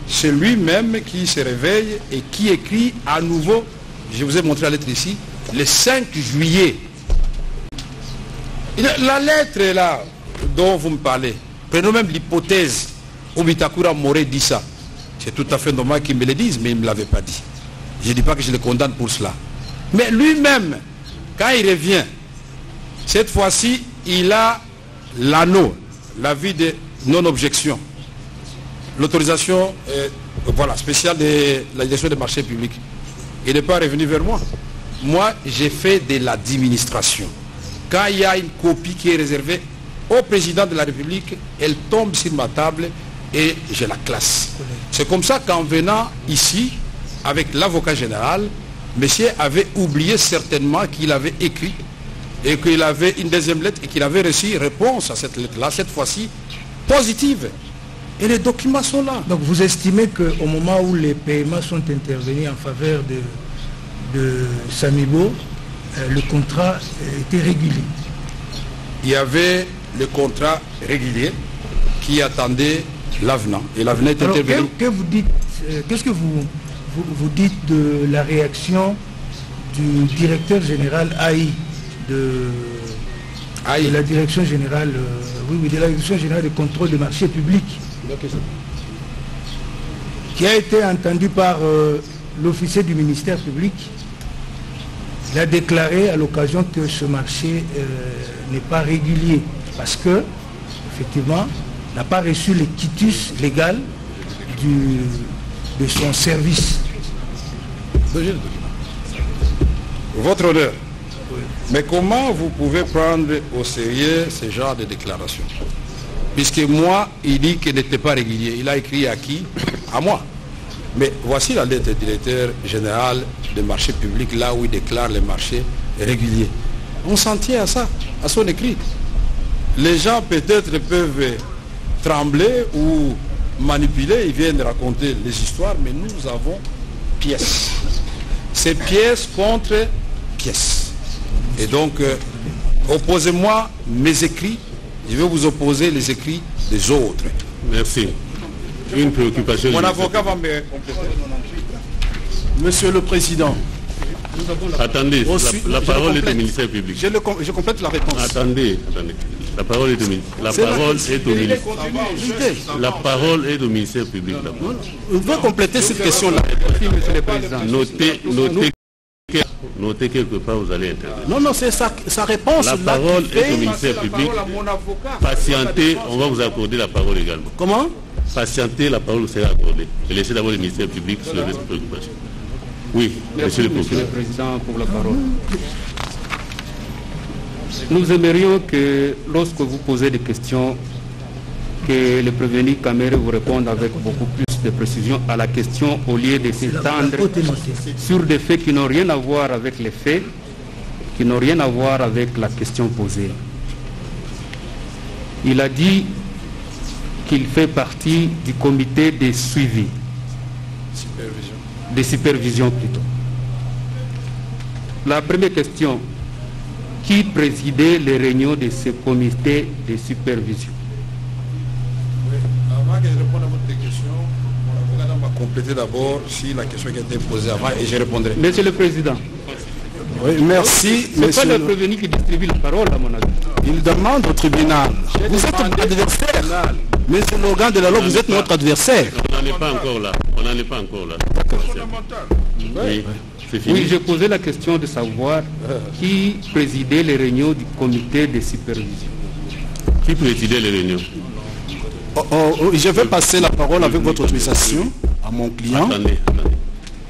c'est lui-même qui se réveille et qui écrit à nouveau, je vous ai montré la lettre ici, le 5 juillet. La lettre là dont vous me parlez, prenons même l'hypothèse où Bitakoura m'aurait dit ça. C'est tout à fait normal qu'il me le dise, mais il ne me l'avait pas dit. Je ne dis pas que je le condamne pour cela. Mais lui-même, quand il revient, cette fois-ci, il a l'anneau, l'avis de non-objection, l'autorisation voilà, spéciale de la direction des marchés publics. Il n'est pas revenu vers moi. Moi, j'ai fait de l'administration. Quand il y a une copie qui est réservée au président de la République, elle tombe sur ma table et je la classe. C'est comme ça qu'en venant ici, avec l'avocat général, monsieur avait oublié certainement qu'il avait écrit et qu'il avait une deuxième lettre et qu'il avait reçu réponse à cette lettre-là, cette fois-ci positive. Et les documents sont là. Donc vous estimez qu'au moment où les paiements sont intervenus en faveur de Samibo, le contrat était régulier? Il y avait le contrat régulier qui attendait l'avenant. Et l'avenant est intervenu. Qu'est-ce que vous dites de la réaction du directeur général AI de la direction générale de la direction générale de contrôle des marchés publics, qui a été entendu par l'officier du ministère public? Il a déclaré à l'occasion que ce marché n'est pas régulier parce que, effectivement, n'a pas reçu le quitus légal de son service. Votre honneur, mais comment vous pouvez prendre au sérieux ce genre de déclaration? Puisque moi, il dit qu'il n'était pas régulier. Il a écrit à qui? À moi. Mais voici la lettre du directeur général des marchés publics, là où il déclare les marchés réguliers. On s'en tient à ça, à son écrit. Les gens peut-être peuvent trembler ou manipuler, ils viennent raconter les histoires, mais nous avons pièces. C'est pièce contre pièce. Et donc, opposez-moi mes écrits, je vais vous opposer les écrits des autres. Merci. Une préoccupation. Mon avocat va me compléter. Monsieur le Président. Attendez, la parole est au ministère public. Je complète la réponse. Attendez. La parole est au ministère. La parole est au ministère public. Vous pouvez compléter cette question-là. Notez quelque part, vous allez intervenir. Non, c'est sa réponse. La parole est au ministère public. Patientez, on va vous accorder la parole également. Comment? Patientez, la parole sera accordée. Et laissez d'abord le ministère public sur les préoccupations. Oui, merci, Monsieur le Président, pour la parole. Nous aimerions que, lorsque vous posez des questions, que le prévenu Kamere vous réponde avec beaucoup plus de précision à la question, au lieu de s'étendre sur des faits qui n'ont rien à voir avec les faits, qui n'ont rien à voir avec la question posée. Il a dit qu'il fait partie du comité de suivi, de supervision plutôt. La première question, qui présidait les réunions de ce comité de supervision? Avant que je réponde à votre question, mon avocat va compléter d'abord si la question qui a été posée avant et je répondrai. Monsieur le Président. Oui, merci. Ce n'est pas le prévenu qui distribue la parole, à mon avis. Il demande au tribunal. Vous êtes notre adversaire. Mais c'est l'organe de la loi, vous êtes notre adversaire. On n'en est pas encore là. On n'en est pas encore là. Oui, c'est fini. Oui, j'ai posé la question de savoir qui présidait les réunions du comité de supervision. Qui présidait les réunions? Je vais passer la parole avec votre autorisation à mon client. Attendez.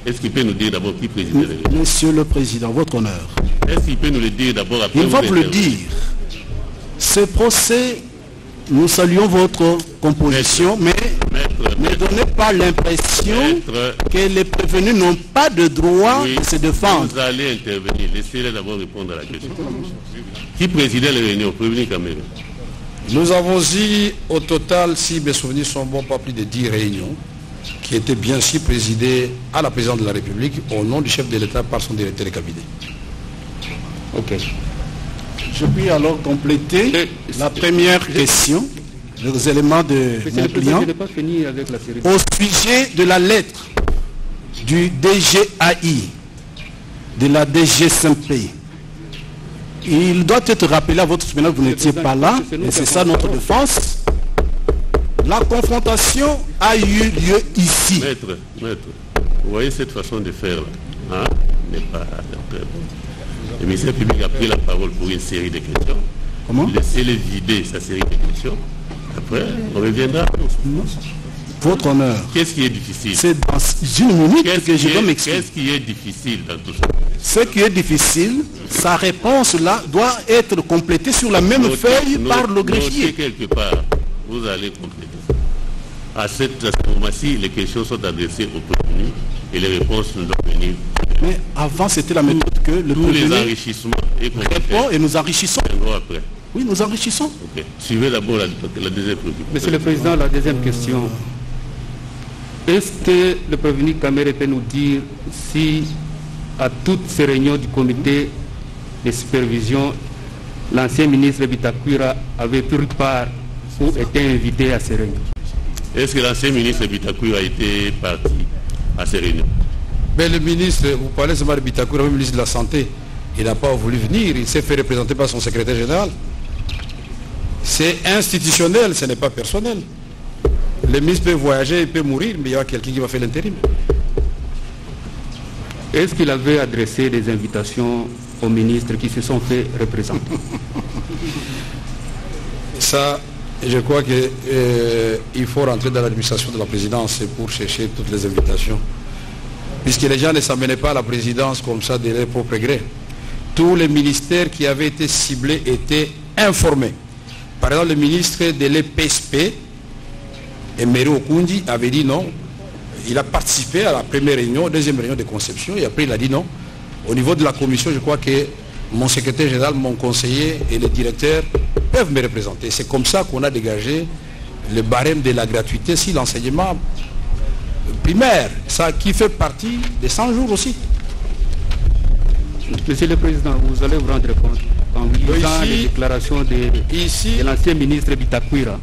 Est-ce qu'il peut nous dire d'abord qui présidait les réunions? Monsieur le Président, votre honneur. Est-ce qu'il peut nous le dire d'abord après? Il va vous le dire. Ce procès, nous saluons votre composition, mais ne donnez pas l'impression que les prévenus n'ont pas de droit de se défendre. Vous allez intervenir. Laissez-les d'abord répondre à la question. Qui présidait les réunions? Prévenu Cameroun. Nous avons eu au total, si mes souvenirs sont bons, pas plus de 10 réunions qui étaient bien sûr présidées à la présidence de la République au nom du chef de l'État par son directeur de cabinet. Ok. Je puis alors compléter la première question, les éléments de mon client. Je n'ai pas fini avec la série. Au sujet de la lettre du DGAI, de la DGSMP, il doit être rappelé à votre tribunal que vous n'étiez pas là, et c'est ça notre défense. La confrontation a eu lieu ici. Maître, vous voyez cette façon de faire là, n'est pas très bon. Le ministère public a pris la parole pour une série de questions. Comment? Laissez-les vider sa série de questions. Après, on reviendra. Votre honneur. Qu'est-ce qui est difficile? C'est dans une minute que je vais m'expliquer. Qu'est-ce qui est difficile dans tout ça? Ce qui est difficile, sa réponse-là doit être complétée sur la même feuille par le greffier. Quelque part, vous allez compléter. À ce moment-ci, les questions sont adressées au prévenu et les réponses ne doivent venir. Mais avant, c'était la méthode que le tous les prévenu enrichissements répond et nous enrichissons. Après. Oui, nous enrichissons. Okay. Suivez d'abord la deuxième question. Monsieur le Président, la deuxième question. Est-ce que le prévenu Kamere peut nous dire si à toutes ces réunions du comité de supervision, l'ancien ministre Bitakwira avait pris part ou était invité à ces réunions? Est-ce que l'ancien ministre Bitakwira a été parti à ces réunions? Mais le ministre, vous parlez seulement de Bitakwira, le ministre de la Santé, il n'a pas voulu venir, il s'est fait représenter par son secrétaire général. C'est institutionnel, ce n'est pas personnel. Le ministre peut voyager, il peut mourir, mais il y a quelqu'un qui va faire l'intérim. Est-ce qu'il avait adressé des invitations aux ministres qui se sont fait représenter? Ça, je crois qu'il faut rentrer dans l'administration de la présidence pour chercher toutes les invitations. Puisque les gens ne s'amenaient pas à la présidence comme ça de leur propre gré. Tous les ministères qui avaient été ciblés étaient informés. Par exemple, le ministre de l'EPSP, Emery Okundi, avait dit non. Il a participé à la première réunion, deuxième réunion de conception, et après il a dit non. Au niveau de la commission, je crois que mon secrétaire général, mon conseiller et le directeur peuvent me représenter. C'est comme ça qu'on a dégagé le barème de la gratuité si l'enseignement primaire, ça qui fait partie des 100 jours aussi. Monsieur le Président, vous allez vous rendre compte en lisant les déclarations de l'ancien ministre Bitakwira.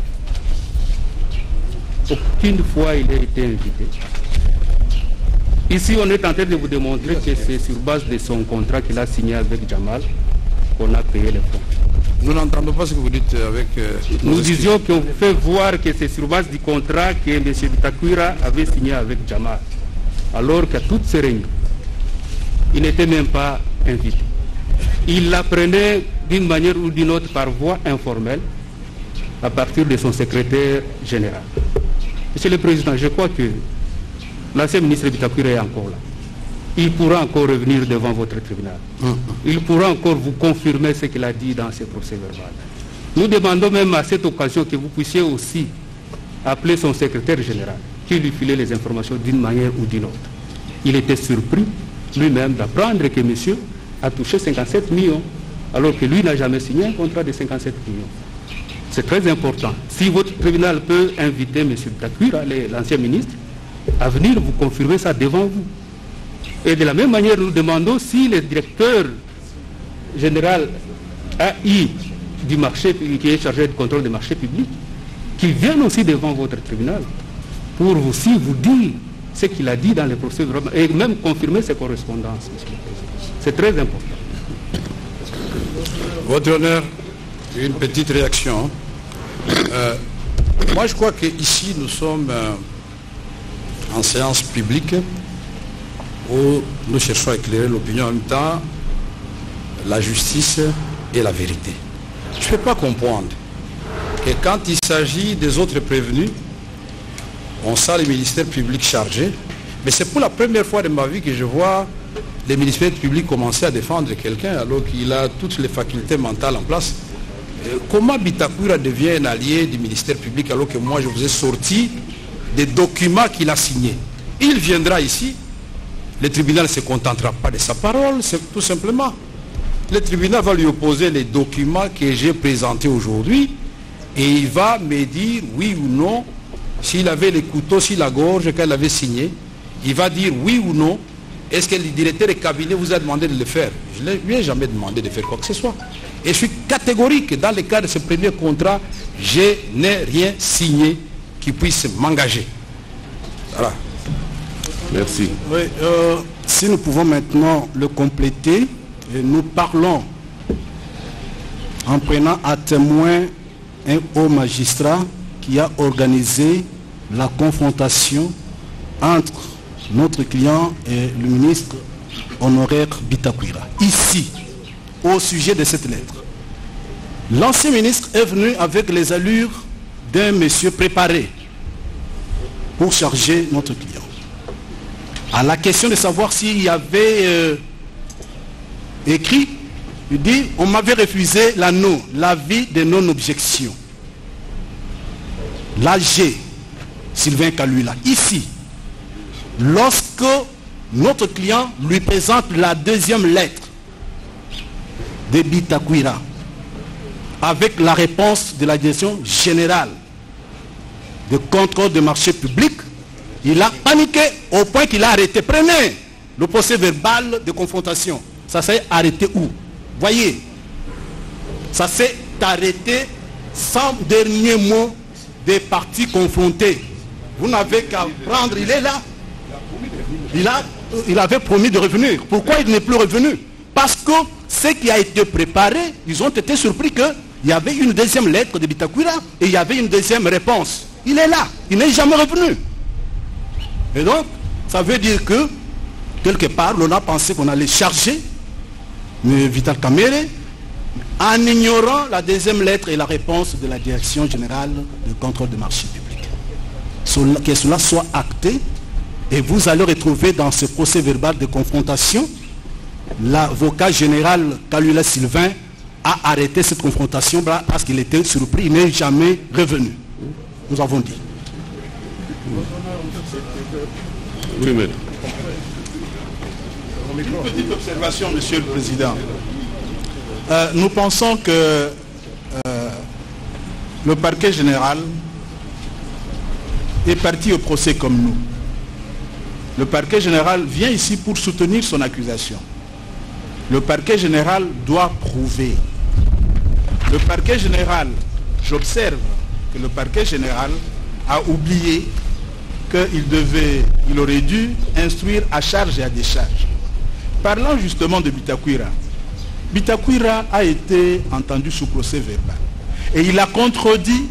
Aucune fois il a été invité. Ici, on est en train de vous démontrer que c'est sur base de son contrat qu'il a signé avec Jamal qu'on a payé les fonds. Nous n'entendons pas ce que vous dites avec... Nous disions qu'on fait voir que c'est sur base du contrat que M. Bitakwira avait signé avec Jamal. Alors qu'à toutes ces réunions, il n'était même pas invité. Il l'apprenait d'une manière ou d'une autre par voie informelle à partir de son secrétaire général. Monsieur le Président, je crois que l'ancien ministre Bitakwira est encore là. Il pourra encore revenir devant votre tribunal. Il pourra encore vous confirmer ce qu'il a dit dans ce procès verbal. Nous demandons même à cette occasion que vous puissiez aussi appeler son secrétaire général, qui lui filait les informations d'une manière ou d'une autre. Il était surpris lui-même d'apprendre que monsieur a touché 57 millions, alors que lui n'a jamais signé un contrat de 57 millions. C'est très important. Si votre tribunal peut inviter M. Bitakwira, l'ancien ministre, à venir vous confirmer ça devant vous. Et de la même manière, nous demandons si le directeur général AI du marché, qui est chargé du contrôle des marchés publics, qu'il vienne aussi devant votre tribunal pour aussi vous dire ce qu'il a dit dans les procès et même confirmer ses correspondances, monsieur le Président. C'est très important. Votre honneur, une petite réaction. Moi, je crois qu'ici, nous sommes en séance publique où nous cherchons à éclairer l'opinion en même temps, la justice et la vérité. Je ne peux pas comprendre que quand il s'agit des autres prévenus, on sent les ministères publics chargés, mais c'est pour la première fois de ma vie que je vois les ministères publics commencer à défendre quelqu'un alors qu'il a toutes les facultés mentales en place. Comment Bitakwira devient un allié du ministère public alors que moi je vous ai sorti des documents qu'il a signés? Il viendra ici, le tribunal ne se contentera pas de sa parole, c'est tout simplement. Le tribunal va lui opposer les documents que j'ai présentés aujourd'hui et il va me dire oui ou non, s'il avait les couteaux sur la gorge quand il avait signé, il va dire oui ou non, est-ce que le directeur de cabinet vous a demandé de le faire? Je ne lui ai jamais demandé de faire quoi que ce soit. Et je suis catégorique, dans le cas de ce premier contrat, je n'ai rien signé qui puisse m'engager. Voilà. Merci. Oui, si nous pouvons maintenant le compléter, et nous parlons en prenant à témoin un haut magistrat qui a organisé la confrontation entre notre client et le ministre honoraire Bitakwira. Ici, au sujet de cette lettre, l'ancien ministre est venu avec les allures d'un monsieur préparé pour charger notre client. À la question de savoir s'il y avait écrit, il dit, on m'avait refusé l'avis de non-objection. L'AG, Sylvain Kalula, ici, lorsque notre client lui présente la deuxième lettre de Bitakwira avec la réponse de la direction générale de contrôle des marchés publics, il a paniqué au point qu'il a arrêté. Prenez le procès verbal de confrontation. Ça s'est arrêté où? Voyez, ça s'est arrêté sans dernier mot des parties confrontées. Vous n'avez qu'à prendre, il est là. Il avait promis de revenir. Pourquoi il n'est plus revenu? Parce que ce qui a été préparé, ils ont été surpris qu'il y avait une deuxième lettre de Bitakwira et il y avait une deuxième réponse. Il est là, il n'est jamais revenu. Et donc, ça veut dire que, quelque part, on a pensé qu'on allait charger Vital Kamerhe en ignorant la deuxième lettre et la réponse de la direction générale de contrôle des marchés publics. Que cela soit acté, et vous allez retrouver dans ce procès verbal de confrontation, l'avocat général Kalula Sylvain a arrêté cette confrontation parce qu'il était surpris, il n'est jamais revenu. Nous avons dit. Oui, maître. Une petite observation, Monsieur le Président. Nous pensons que le parquet général est parti au procès comme nous. Le parquet général vient ici pour soutenir son accusation. Le parquet général doit prouver. Le parquet général, j'observe que le parquet général a oublié qu'il aurait dû instruire à charge et à décharge. Parlant justement de Bitakwira, Bitakwira a été entendu sous procès verbal. Et il a contredit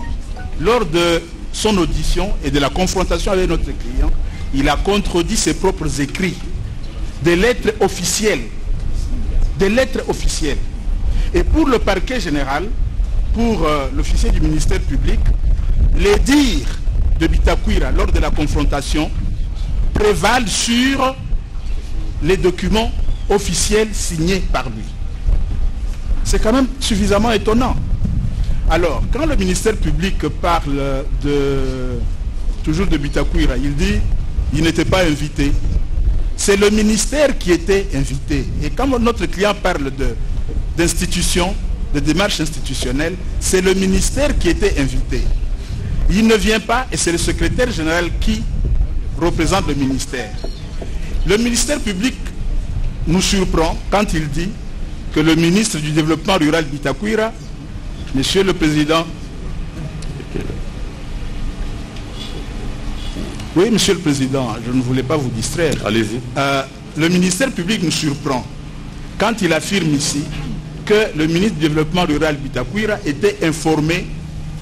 lors de son audition et de la confrontation avec notre client, il a contredit ses propres écrits, des lettres officielles. Des lettres officielles. Et pour le parquet général, pour l'officier du ministère public, les dires de Bitakwira lors de la confrontation prévalent sur les documents officiels signés par lui. C'est quand même suffisamment étonnant. Alors, quand le ministère public parle toujours de Bitakwira, il dit il n'était pas invité. C'est le ministère qui était invité. Et quand notre client parle d'institutions, de démarches institutionnelles, c'est le ministère qui était invité. Il ne vient pas et c'est le secrétaire général qui représente le ministère. Le ministère public nous surprend quand il dit que le ministre du Développement rural Bitakwira, Monsieur le Président, Oui, Monsieur le Président, je ne voulais pas vous distraire. Allez-y. Le ministère public nous surprend quand il affirme ici que le ministre du Développement rural Bitakwira était informé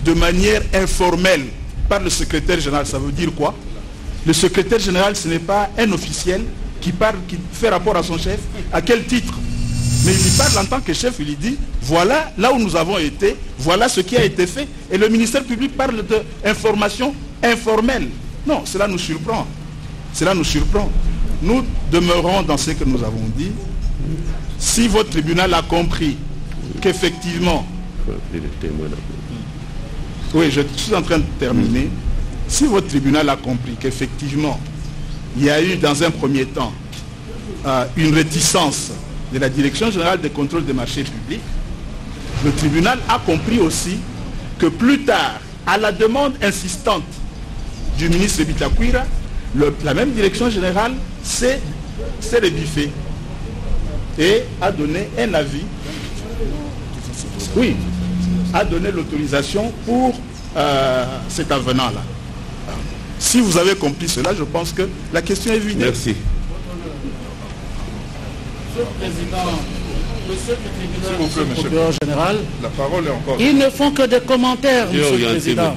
de manière informelle par le secrétaire général. Ça veut dire quoi? Le secrétaire général, ce n'est pas un officiel qui fait rapport à son chef. À quel titre? Mais il lui parle en tant que chef, il lui dit, voilà là où nous avons été, voilà ce qui a été fait. Et le ministère public parle d'information informelle. Non, cela nous surprend. Cela nous surprend. Nous demeurons dans ce que nous avons dit. Si votre tribunal a compris qu'effectivement... Oui, je suis en train de terminer. Si votre tribunal a compris qu'effectivement, il y a eu dans un premier temps une réticence de la Direction générale des contrôles des marchés publics, le tribunal a compris aussi que plus tard, à la demande insistante du ministre Bitakwira, la même Direction générale s'est rebiffée et a donné un avis, oui, a donné l'autorisation pour cet avenant-là. Si vous avez compris cela, je pense que la question est évidente. Merci. Monsieur le Président, Monsieur le procureur général, la parole est encore... ils ne font que des commentaires, Monsieur le Président.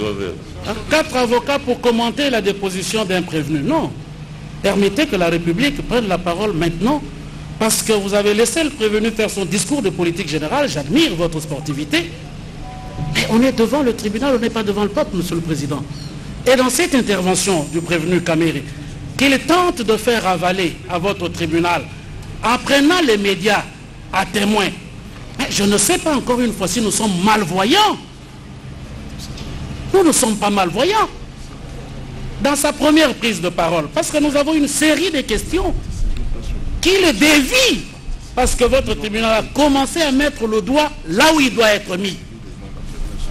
4 avocats pour commenter la déposition d'un prévenu. Non. Permettez que la République prenne la parole maintenant, parce que vous avez laissé le prévenu faire son discours de politique générale. J'admire votre sportivité. Mais on est devant le tribunal, on n'est pas devant le peuple, Monsieur le Président. Et dans cette intervention du prévenu Kamere, qu'il tente de faire avaler à votre tribunal, en prenant les médias à témoin, mais je ne sais pas encore une fois si nous sommes malvoyants. Nous ne sommes pas malvoyants. Dans sa première prise de parole, parce que nous avons une série de questions qui le dévient, parce que votre tribunal a commencé à mettre le doigt là où il doit être mis.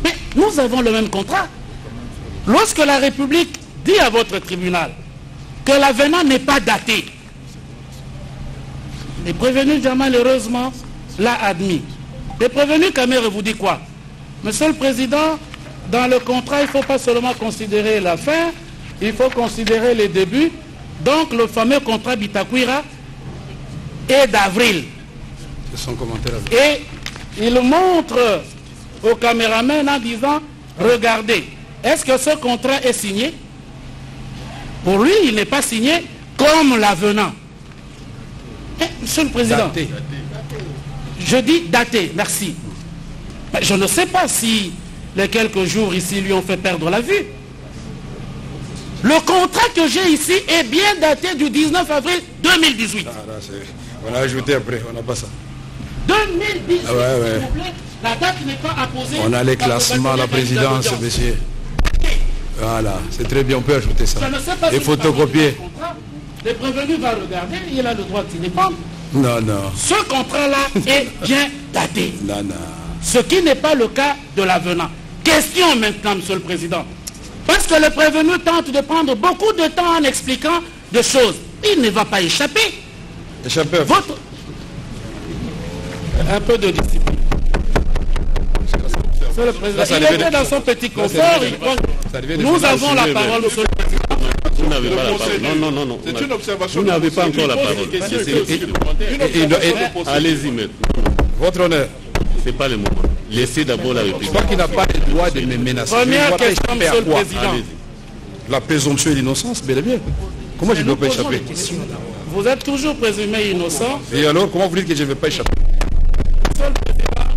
Mais nous avons le même contrat. Lorsque la République dit à votre tribunal que l'avenant n'est pas daté, les prévenus malheureusement l'a admis. Les prévenus Kamere vous dit quoi? Monsieur le Président, dans le contrat, il ne faut pas seulement considérer la fin, il faut considérer les débuts. Donc le fameux contrat Bitakwira est d'avril. C'est son commentaire. Et il montre au caméraman en disant, regardez, est-ce que ce contrat est signé? Pour lui, il n'est pas signé comme l'avenant. Monsieur le Président, daté. Je dis daté, merci. Mais je ne sais pas si les quelques jours ici lui ont fait perdre la vue. Le contrat que j'ai ici est bien daté du 19 avril 2018. On a ajouté après, on n'a pas ça. 2018, ah ouais. S'il vous plaît, la date n'est pas apposée. On a les classements à la présidence, monsieur. Voilà, c'est très bien, on peut ajouter ça. Je ne sais pas et si photocopier. Le prévenu va regarder, il a le droit de s'y dépendre. Non, non. Ce contrat-là est bien daté. Non, non. Ce qui n'est pas le cas de l'avenant. Question maintenant, Monsieur le Président. Parce que le prévenu tente de prendre beaucoup de temps en expliquant des choses. Il ne va pas échapper. Échapper. Votre... Un peu de discipline. Monsieur le Président, il était dans son petit confort. Nous avons la parole, Monsieur le Président. Vous n'avez pas la parole. Non, non, non. C'est une observation. Vous n'avez pas encore la parole. Allez-y, maître. Votre honneur. Ce n'est pas le moment. Laissez d'abord la République. Toi qui n'as pas le droit de me menacer. Première question, Monsieur le Président. La présomption d'innocence, bel et bien. Comment je ne peux pas échapper? Vous êtes toujours présumé innocent. Et alors, comment vous dites que je ne vais pas échapper? Monsieur le Président,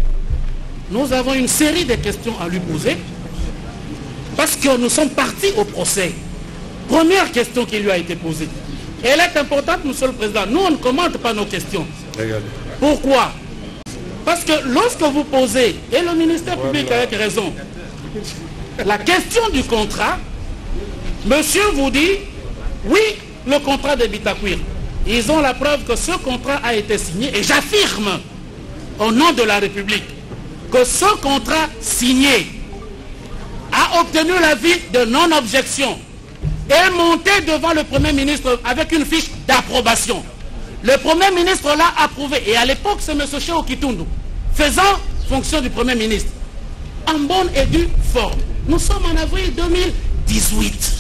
nous avons une série de questions à lui poser parce que nous sommes partis au procès. Première question qui lui a été posée. Elle est importante, Monsieur le Président. Nous, on ne commente pas nos questions. Regardez. Pourquoi? Parce que lorsque vous posez, et le ministère public avec raison, la question du contrat, monsieur vous dit, oui, le contrat de Bitakwira. Ils ont la preuve que ce contrat a été signé, et j'affirme, au nom de la République, que ce contrat signé a obtenu l'avis de non-objection et monté devant le Premier ministre avec une fiche d'approbation. Le Premier ministre l'a approuvé. Et à l'époque, c'est M. Cheo Kitundu, faisant fonction du Premier ministre, en bonne et due forme. Nous sommes en avril 2018.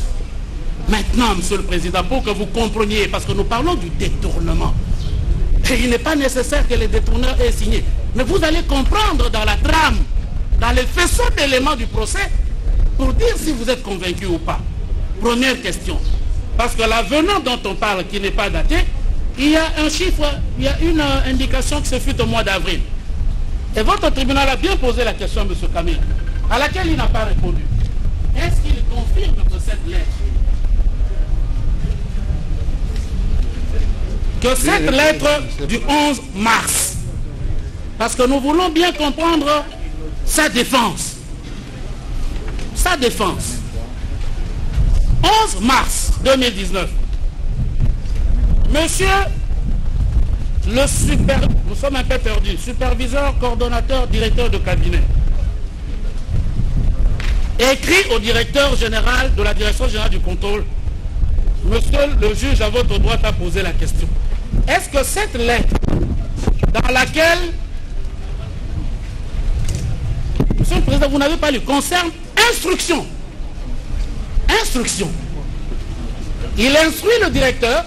Maintenant, Monsieur le Président, pour que vous compreniez, parce que nous parlons du détournement. Et il n'est pas nécessaire que les détourneurs aient signé. Mais vous allez comprendre dans la trame, dans les faisceaux d'éléments du procès, pour dire si vous êtes convaincu ou pas. Première question. Parce que l'avenant dont on parle, qui n'est pas daté, il y a un chiffre, il y a une indication que ce fut au mois d'avril. Et votre tribunal a bien posé la question, M. Camille, à laquelle il n'a pas répondu. Est-ce qu'il confirme que cette lettre, du 11 mars, parce que nous voulons bien comprendre sa défense. Sa défense. 11 mars 2019. Monsieur le nous sommes un peu perdus, superviseur, coordonnateur, directeur de cabinet, écrit au directeur général de la direction générale du contrôle. Monsieur le juge, à votre droite, a posé la question. Est-ce que cette lettre, dans laquelle, Monsieur le Président, vous n'avez pas lu, concerne instruction. Instruction. Il instruit le directeur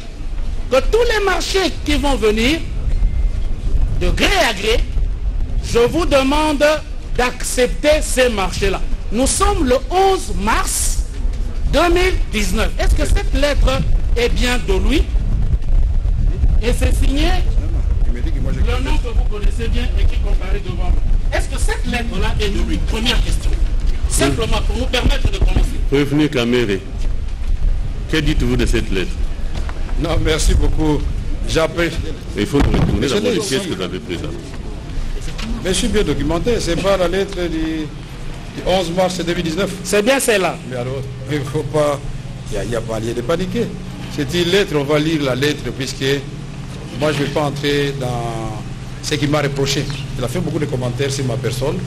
que tous les marchés qui vont venir, de gré à gré, je vous demande d'accepter ces marchés-là. Nous sommes le 11 mars 2019. Est-ce que cette lettre est bien de lui? Et c'est signé le nom que vous connaissez bien et qui comparaît devant vous. Est-ce que cette lettre-là est de lui? Première question. Simplement pour nous permettre de commencer. Prévenu Caméré, que dites-vous de cette lettre? Non, merci beaucoup. J'appelle. Il faut nous retourner la pièce que vous avez présentée. Mais je suis bien documenté. C'est pas la lettre du 11 mars 2019. C'est bien celle-là. Mais alors, il ne faut pas... Il n'y a pas lieu de paniquer. C'est une lettre, on va lire la lettre, puisque moi je ne vais pas entrer dans ce qu'il m'a reproché. Il a fait beaucoup de commentaires sur ma personne,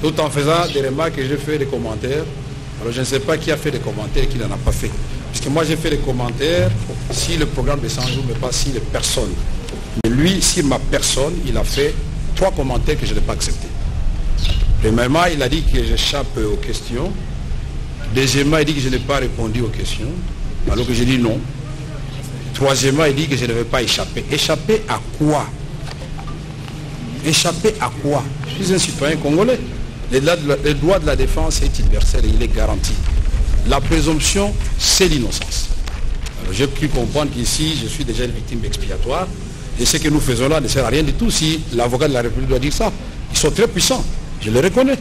tout en faisant des remarques que j'ai fait des commentaires. Alors je ne sais pas qui a fait des commentaires et qui n'en a pas fait. Puisque moi j'ai fait des commentaires sur le programme de 100 jours, mais pas sur les personnes. Mais lui, sur ma personne, il a fait 3 commentaires que je n'ai pas acceptés. Premièrement, il a dit que j'échappe aux questions. Deuxièmement, il dit que je n'ai pas répondu aux questions, alors que j'ai dit non. Troisièmement, il dit que je ne vais pas échapper. Échapper à quoi? Échapper à quoi? Je suis un citoyen congolais. Le droit de la défense est universel et il est garanti. La présomption, c'est l'innocence. Alors j'ai pu comprendre qu'ici, je suis déjà une victime expiatoire. Et ce que nous faisons là ne sert à rien du tout si l'avocat de la République doit dire ça. Ils sont très puissants. Je le reconnais.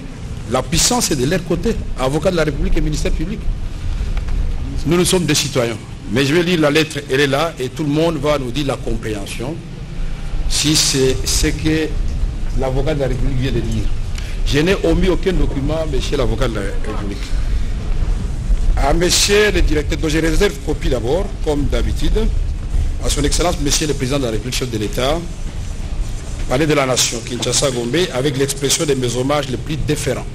La puissance est de leur côté. Avocat de la République et ministère public. Nous sommes des citoyens. Mais je vais lire la lettre, elle est là, et tout le monde va nous dire la compréhension. Si c'est ce que l'avocat de la République vient de dire. Je n'ai omis aucun document, monsieur l'avocat de la République. À monsieur le directeur, dont je réserve copie d'abord, comme d'habitude, à son excellence, monsieur le président de la République, chef de l'État, palais de la nation, Kinshasa Gombe, avec l'expression de mes hommages les plus déférents.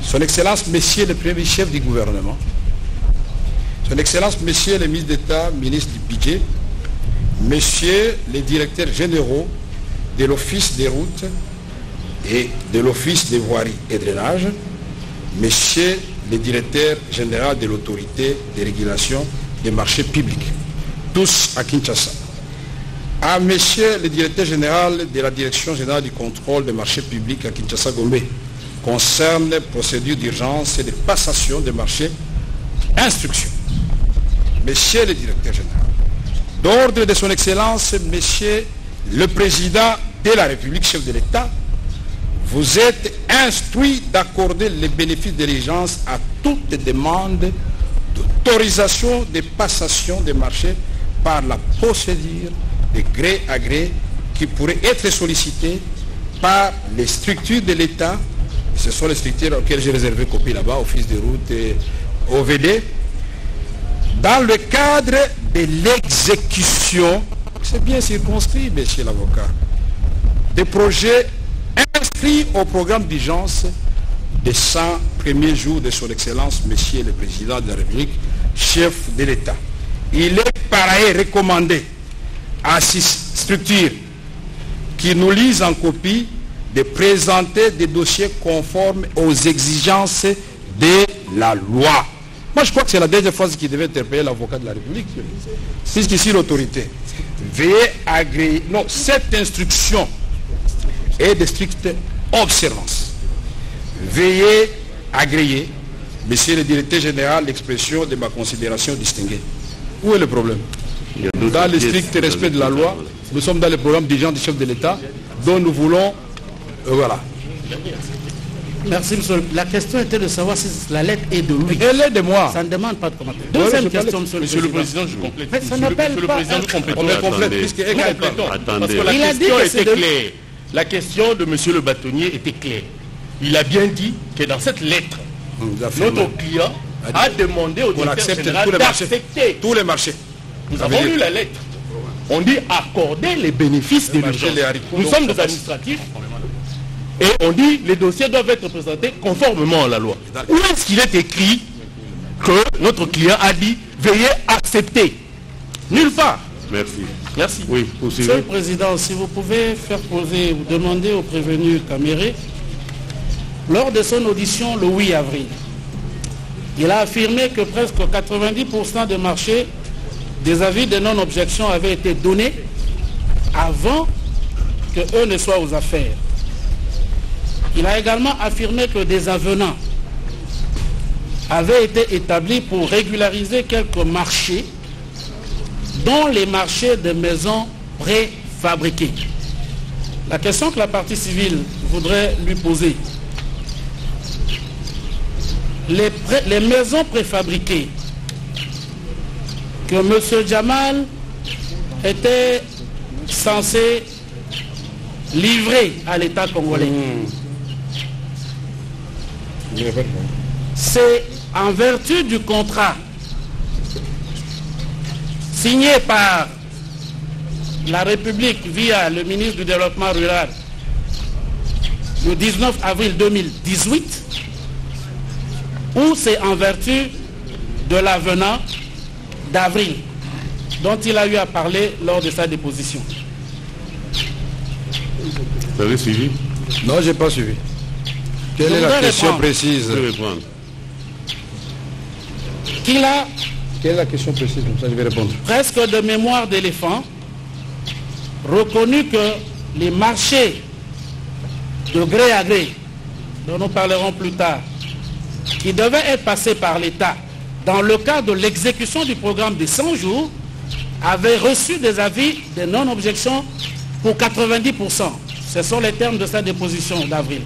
Son excellence, monsieur le premier chef du gouvernement, son excellence, monsieur le ministre d'État, ministre du budget, messieurs les directeurs généraux de l'Office des routes et de l'Office des voiries et drainage, messieurs les directeurs généraux de l'autorité de régulation des marchés publics, tous à Kinshasa. À monsieur le directeur général de la direction générale du contrôle des marchés publics à Kinshasa Gombe, concerne procédure d'urgence et de passation des marchés, instruction. Monsieur le directeur général, d'ordre de son excellence, monsieur le président de la République, chef de l'État, vous êtes instruit d'accorder les bénéfices de l'urgence à toute demande d'autorisation de passation des marchés par la procédure de gré à gré qui pourrait être sollicitée par les structures de l'État. Ce sont les structures auxquelles j'ai réservé copie là-bas, Office des routes et OVD, dans le cadre de l'exécution, c'est bien circonscrit, monsieur l'avocat, des projets inscrits au programme d'urgence des 100 premiers jours de son excellence, monsieur le président de la République, chef de l'État. Il est par ailleurs recommandé à ces structures qui nous lisent en copie de présenter des dossiers conformes aux exigences de la loi. Moi, je crois que c'est la dernière phrase qui devait interpeller l'avocat de la République. Puisqu'ici, l'autorité veillez à agréer. Non, cette instruction est de stricte observance. Veuillez agréer, monsieur le directeur général, l'expression de ma considération distinguée. Où est le problème? Dans le strict respect de la loi, nous sommes dans le programme d'urgence du chef de l'État, dont nous voulons... voilà. Merci, monsieur. La question était de savoir si la lettre est de lui. Elle est de moi. Ça ne demande pas de commentaire. Deuxième question, monsieur le Président, je complète. Mais ça n'appelle pas... On est complète, puisqu'elle Attendez. Parce que la question était claire. La question de monsieur le bâtonnier était claire. Il a bien dit que dans cette lettre, notre client a demandé au directeur général d'accepter tous les marchés. Nous avons lu la lettre. On dit accorder les bénéfices de l'urgence. Nous sommes des administratifs. Et on dit les dossiers doivent être présentés conformément à la loi. Où est-ce qu'il est écrit que notre client a dit veuillez accepter? Nulle part. Merci. Merci. Oui, poursuivez. Monsieur le Président, si vous pouvez faire poser ou demander au prévenu Caméré, lors de son audition le 8 avril, il a affirmé que presque 90% des marchés, des avis de non-objection avaient été donnés avant que eux ne soient aux affaires. Il a également affirmé que des avenants avaient été établis pour régulariser quelques marchés, dont les marchés de maisons préfabriquées. La question que la partie civile voudrait lui poser, les maisons préfabriquées que M. Jamal était censé livrer à l'État congolais, c'est en vertu du contrat signé par la République via le ministre du Développement rural le 19 avril 2018, ou c'est en vertu de l'avenant d'avril dont il a eu à parler lors de sa déposition. Vous avez suivi? Non, je n'ai pas suivi. Quelle est la question précise? Qu'il a... Quelle est la question précise? Comme ça, je vais répondre. Presque de mémoire d'éléphant, reconnu que les marchés de gré à gré, dont nous parlerons plus tard, qui devaient être passés par l'État dans le cadre de l'exécution du programme des 100 jours, avaient reçu des avis de non-objection pour 90%. Ce sont les termes de sa déposition d'avril.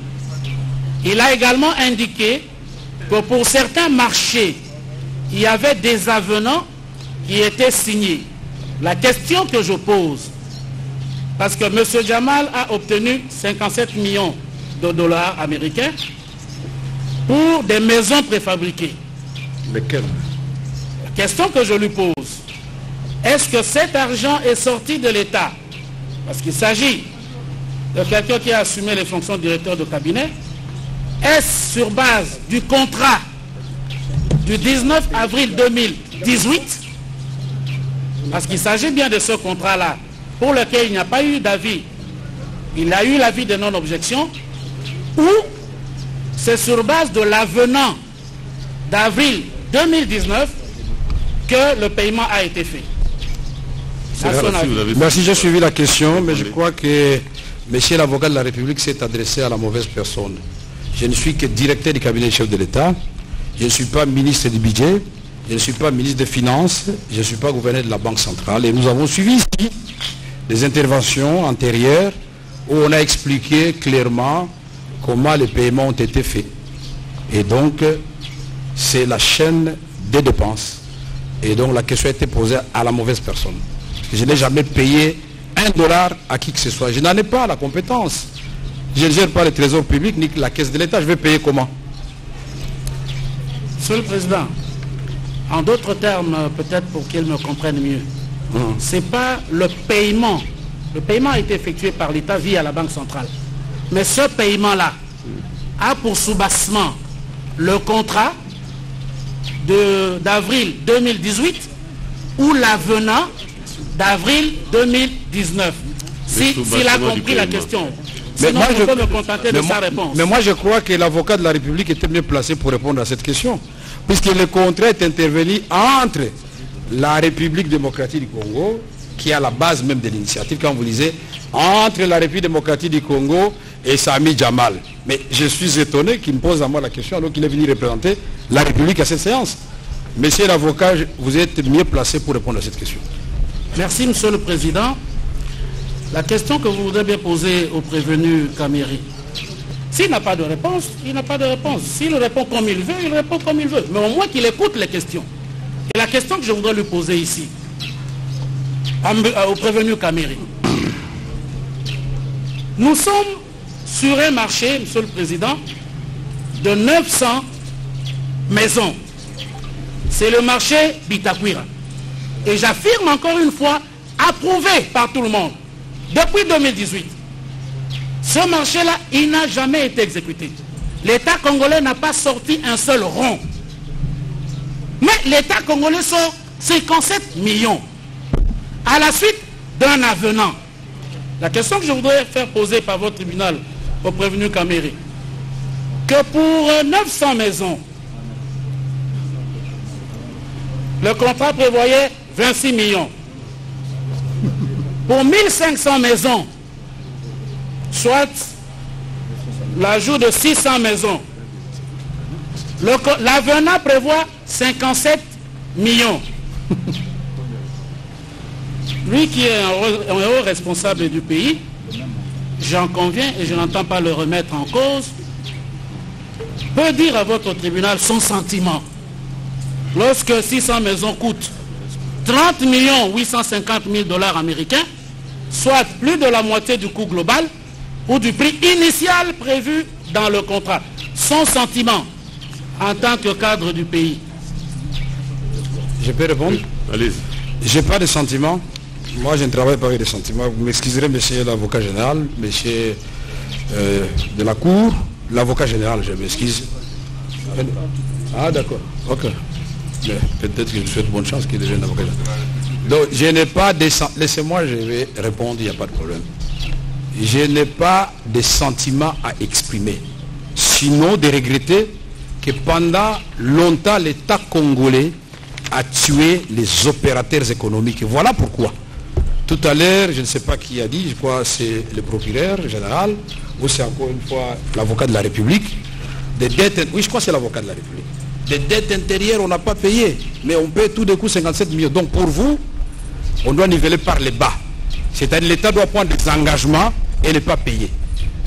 Il a également indiqué que pour certains marchés, il y avait des avenants qui étaient signés. La question que je pose, parce que M. Jamal a obtenu 57 millions de dollars américains pour des maisons préfabriquées. Lesquelles? La question que je lui pose, est-ce que cet argent est sorti de l'État? Parce qu'il s'agit de quelqu'un qui a assumé les fonctions de directeur de cabinet. Est-ce sur base du contrat du 19 avril 2018? Parce qu'il s'agit bien de ce contrat-là, pour lequel il n'y a pas eu d'avis. Il a eu l'avis de non-objection, ou c'est sur base de l'avenant d'avril 2019 que le paiement a été fait. Merci, j'ai suivi la question, mais je crois que monsieur l'avocat de la République s'est adressé à la mauvaise personne. Je ne suis que directeur du cabinet du chef de l'État, je ne suis pas ministre du budget, je ne suis pas ministre des Finances, je ne suis pas gouverneur de la Banque centrale. Et nous avons suivi ici des interventions antérieures où on a expliqué clairement comment les paiements ont été faits. Et donc, c'est la chaîne des dépenses. Et donc, la question a été posée à la mauvaise personne. Je n'ai jamais payé $1 à qui que ce soit. Je n'en ai pas la compétence. Je ne gère pas le trésor public ni la caisse de l'État. Je vais payer comment? Monsieur le Président, en d'autres termes, peut-être pour qu'il me comprenne mieux, ce n'est pas le paiement. Le paiement a été effectué par l'État via la Banque centrale. Mais ce paiement-là a pour soubassement le contrat d'avril 2018 ou l'avenant d'avril 2019. S'il a compris la question. Sinon, je peux me contenter de sa réponse. Mais moi, je crois que l'avocat de la République était mieux placé pour répondre à cette question. Puisque le contrat est intervenu entre la République démocratique du Congo, qui est à la base même de l'initiative, quand vous lisez, entre la République démocratique du Congo et Sami Jamal. Mais je suis étonné qu'il me pose à moi la question alors qu'il est venu représenter la République à cette séance. Monsieur l'avocat, vous êtes mieux placé pour répondre à cette question. Merci, Monsieur le Président. La question que vous voudrez bien poser au prévenu Kameri, s'il n'a pas de réponse, il n'a pas de réponse. S'il répond comme il veut, il répond comme il veut. Mais au moins qu'il écoute les questions. Et la question que je voudrais lui poser ici, au prévenu Kameri, nous sommes sur un marché, Monsieur le Président, de 900 maisons. C'est le marché Bitakwira. Et j'affirme encore une fois, approuvé par tout le monde. Depuis 2018, ce marché-là, il n'a jamais été exécuté. L'État congolais n'a pas sorti un seul rond. Mais l'État congolais sort 57 millions à la suite d'un avenant. La question que je voudrais faire poser par votre tribunal au prévenu Kameri, que pour 900 maisons, le contrat prévoyait 26 millions. Pour 1500 maisons, soit l'ajout de 600 maisons, l'avenant prévoit 57 millions. Lui qui est un haut responsable du pays, j'en conviens et je n'entends pas le remettre en cause, peut dire à votre tribunal son sentiment. Lorsque 600 maisons coûtent 30 850 000 $ américains, soit plus de la moitié du coût global ou du prix initial prévu dans le contrat. Son sentiment en tant que cadre du pays. Je peux répondre? Allez-y. Je n'ai pas de sentiment. Moi, je ne travaille pas avec des sentiments. Vous m'excuserez, monsieur l'avocat général, monsieur de la Cour, l'avocat général, je m'excuse. Ah, d'accord. Ok. Peut-être que je souhaite bonne chance qu'il devienne avocat général. Donc, je n'ai pas de... Laissez-moi, je vais répondre, il n'y a pas de problème. Je n'ai pas de sentiments à exprimer. Sinon, de regretter que pendant longtemps, l'État congolais a tué les opérateurs économiques. Voilà pourquoi. Tout à l'heure, je ne sais pas qui a dit, je crois que c'est le procureur général, ou c'est encore une fois l'avocat de la République. Des dettes, oui, je crois que c'est l'avocat de la République. Des dettes intérieures, on n'a pas payé, mais on paye tout de coup 57 millions. Donc pour vous, on doit niveler par les bas. C'est-à-dire l'État doit prendre des engagements et ne pas payer.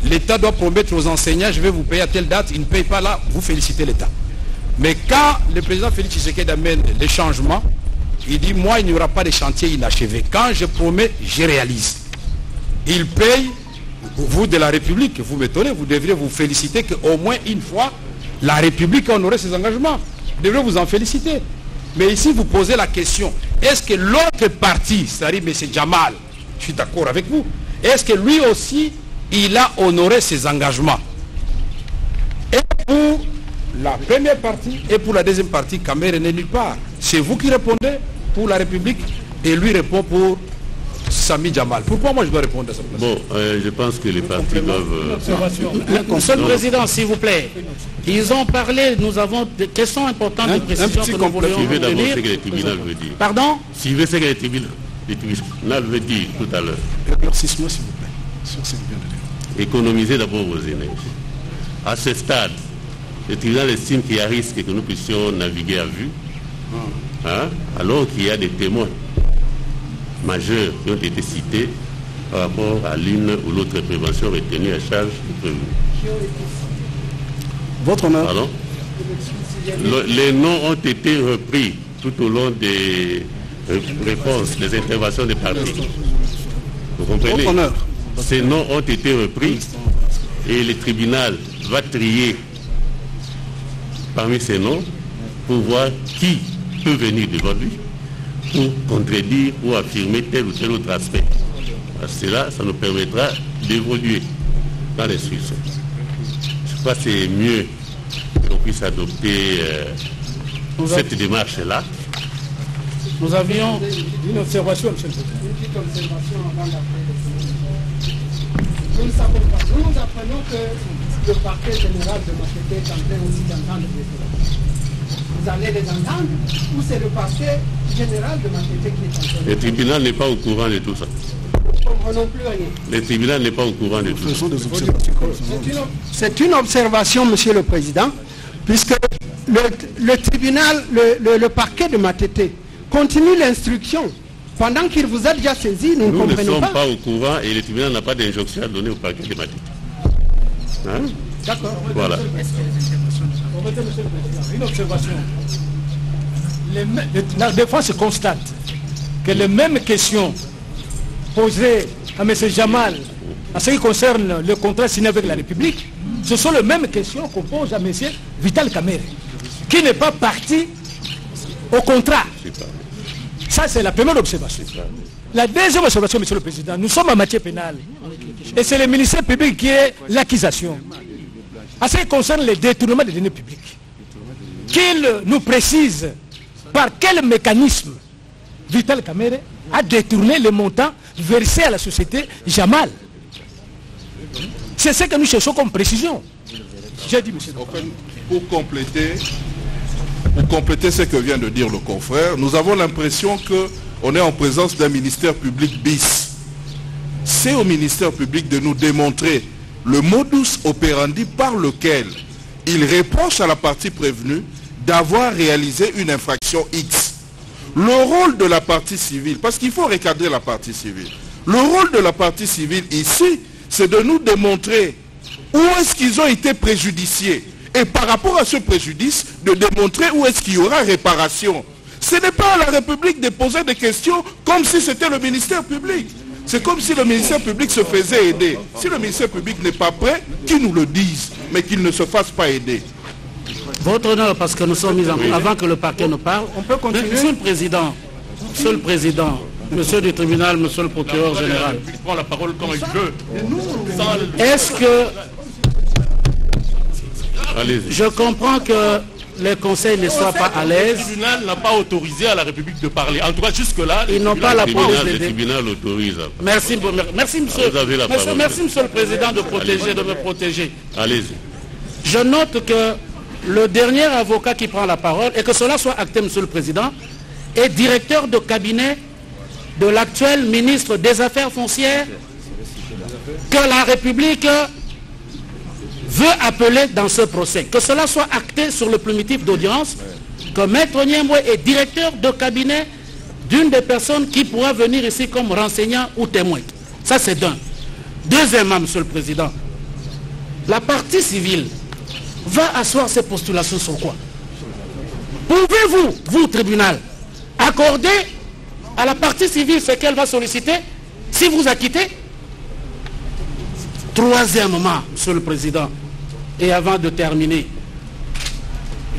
L'État doit promettre aux enseignants, je vais vous payer à telle date, ils ne payent pas là, vous félicitez l'État. Mais quand le président Félix Tshisekedi amène les changements, il dit, moi, il n'y aura pas de chantier inachevé. Quand je promets, je réalise. Il paye, vous de la République, vous m'étonnez, vous devriez vous féliciter qu'au moins une fois, la République a honoré ses engagements. Vous devrez vous en féliciter. Mais ici, vous posez la question, est-ce que l'autre parti, c'est-à-dire M. Jamal, je suis d'accord avec vous, est-ce que lui aussi, il a honoré ses engagements? Et pour la première partie et pour la deuxième partie, Kameri n'est nulle part. C'est vous qui répondez pour la République et lui répond pour Sami Jamal. Pourquoi moi je dois répondre à ça? Bon, je pense que les partis doivent... Monsieur le Président, s'il vous plaît, ils ont parlé, nous avons des questions importantes de précision que nous voulions Suivez d'abord obtenir. ce que le tribunal veut dire. Pardon? Suivez ce que le tribunal veut dire tout à l'heure. Éclaircissement, s'il vous plaît, sur ce qu'il vient de dire. Économisez d'abord vos énergies. À ce stade, le tribunal estime qu'il y a risque que nous puissions naviguer à vue, hein, alors qu'il y a des témoins majeurs qui ont été cités par rapport à l'une ou l'autre prévention retenue à charge du prévenu. Votre honneur. Pardon? Les noms ont été repris tout au long des réponses, des interventions des partis. Vous comprenez? Votre honneur. Ces noms ont été repris et le tribunal va trier parmi ces noms pour voir qui peut venir devant lui pour contredire ou affirmer tel ou tel autre aspect. Cela, ça nous permettra d'évoluer dans l'instruction. Je crois que c'est mieux qu'on puisse adopter cette démarche-là. Nous avions une observation, monsieur le Président. Nous ne savons pas. Nous apprenons que le parquet général de Matete est en train aussi d'entendre les choses. Vous allez les entendre ou c'est le parquet général de Matete qui est en train de... Le tribunal n'est pas au courant de tout ça. Nous ne comprenons plus rien. Le tribunal n'est pas au courant de tout ça. C'est une observation, Monsieur le Président, puisque le tribunal, le parquet de Matete continue l'instruction. Pendant qu'il vous a déjà saisi, nous ne comprenons pas. Nous ne sommes pas au courant et le tribunal n'a pas d'injonction à donner au parquet de Matete. Hein? D'accord. Voilà. Une observation. Des fois, se constate que les mêmes questions posées à M. Jamal en ce qui concerne le contrat signé avec la République, ce sont les mêmes questions qu'on pose à M. Vital Kamerhe, qui n'est pas parti au contrat. Ça, c'est la première observation. La deuxième observation, Monsieur le Président, nous sommes en matière pénale. Et c'est le ministère public qui est l'accusation. En ce qui concerne les détournements des deniers publics, qu'il nous précise par quel mécanisme Vital Kamerhe a détourné les montants versés à la société Jamal. C'est ce que nous cherchons comme précision. J'ai dit, monsieur. Pour compléter ce que vient de dire le confrère, nous avons l'impression qu'on est en présence d'un ministère public bis. C'est au ministère public de nous démontrer le modus operandi par lequel il reproche à la partie prévenue d'avoir réalisé une infraction X. Le rôle de la partie civile, parce qu'il faut recadrer la partie civile, le rôle de la partie civile ici, c'est de nous démontrer où est-ce qu'ils ont été préjudiciés. Et par rapport à ce préjudice, de démontrer où est-ce qu'il y aura réparation. Ce n'est pas à la République de poser des questions comme si c'était le ministère public. C'est comme si le ministère public se faisait aider. Si le ministère public n'est pas prêt, qu'il nous le dise, mais qu'il ne se fasse pas aider. Votre honneur, parce que nous sommes mis en cours, avant que le parquet nous parle, on peut continuer. Monsieur le Président, Monsieur du tribunal, Monsieur le procureur général, Il prend la parole comme il veut. est-ce que Allez-y. je comprends que les conseils ne soient pas à l'aise? Le tribunal n'a pas autorisé à la République de parler. En tout cas, jusque-là, Ils n'ont pas la police le d'aider. tribunal autorise. Merci, monsieur. Vous avez la parole. Merci, Monsieur le Président, de me protéger. Allez-y. Je note que le dernier avocat qui prend la parole, et que cela soit acté, Monsieur le Président, est directeur de cabinet de l'actuel ministre des Affaires foncières que la République veut appeler dans ce procès. Que cela soit acté sur le primitif d'audience, que Maître Niemboué est directeur de cabinet d'une des personnes qui pourra venir ici comme renseignant ou témoin. Ça, c'est d'un. Deuxièmement, Monsieur le Président, la partie civile va asseoir ses postulations sur quoi? Pouvez-vous, vous, tribunal, accorder à la partie civile ce qu'elle va solliciter si vous acquittez? Troisièmement, Monsieur le Président, et avant de terminer,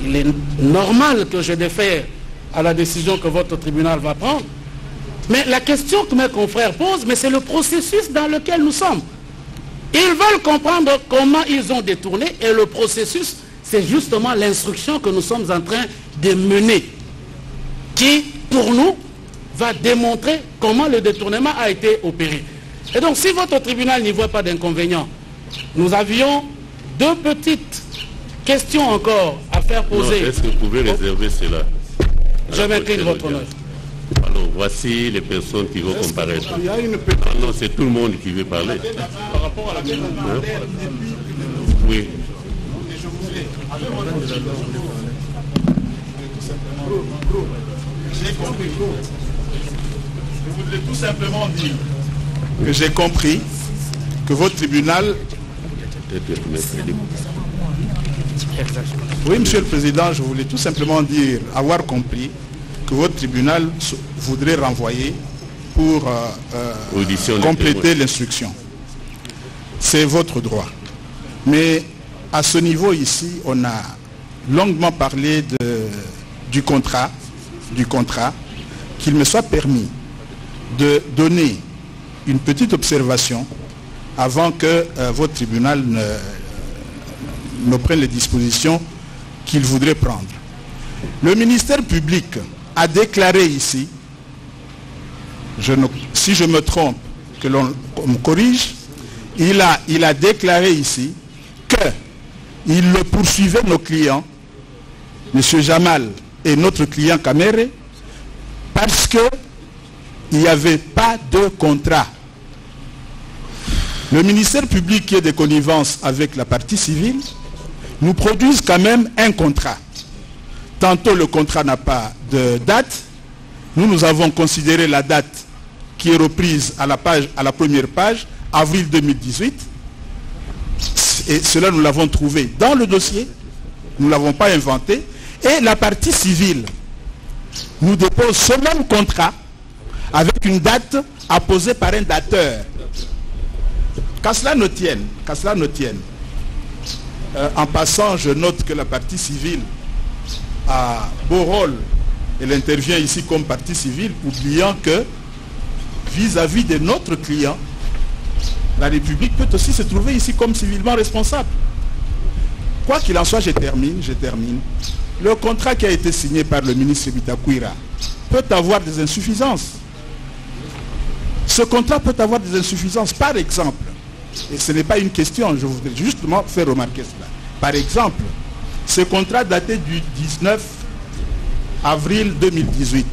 il est normal que je défère à la décision que votre tribunal va prendre, mais la question que mes confrères posent, mais c'est le processus dans lequel nous sommes. Ils veulent comprendre comment ils ont détourné, et le processus, c'est justement l'instruction que nous sommes en train de mener, qui, pour nous, va démontrer comment le détournement a été opéré. Et donc, si votre tribunal n'y voit pas d'inconvénient, nous avions deux petites questions encore à faire poser. Est-ce que vous pouvez réserver cela? Je m'incline, votre honneur. Alors, voici les personnes qui vont comparaître. Non, c'est tout le monde qui veut parler. Par rapport à la Oui. Je voudrais tout simplement dire que j'ai compris que votre tribunal... Oui, Monsieur le Président, je voulais tout simplement dire, avoir compris que votre tribunal voudrait renvoyer pour compléter l'instruction. C'est votre droit. Mais à ce niveau ici, on a longuement parlé du contrat, qu'il me soit permis de donner une petite observation avant que votre tribunal ne prenne les dispositions qu'il voudrait prendre. Le ministère public a déclaré ici, si je me trompe, que l'on me corrige, il a déclaré ici qu'il le poursuivait nos clients, M. Jamal et notre client Kamere, parce qu'il n'y avait pas de contrat. Le ministère public qui est de connivence avec la partie civile nous produise quand même un contrat. Tantôt le contrat n'a pas de date. Nous avons considéré la date qui est reprise à la première page, avril 2018. Et cela, nous l'avons trouvé dans le dossier. Nous ne l'avons pas inventé. Et la partie civile nous dépose ce même contrat avec une date apposée par un dateur. Qu'à cela ne tienne, en passant, je note que la partie civile a beau rôle. Elle intervient ici comme partie civile, oubliant que vis-à-vis de notre client, la République peut aussi se trouver ici comme civilement responsable. Quoi qu'il en soit, je termine. Le contrat qui a été signé par le ministre Bitakwira peut avoir des insuffisances. Ce contrat peut avoir des insuffisances. Par exemple, et ce n'est pas une question, je voudrais justement faire remarquer cela. Par exemple, ce contrat daté du 19 avril 2018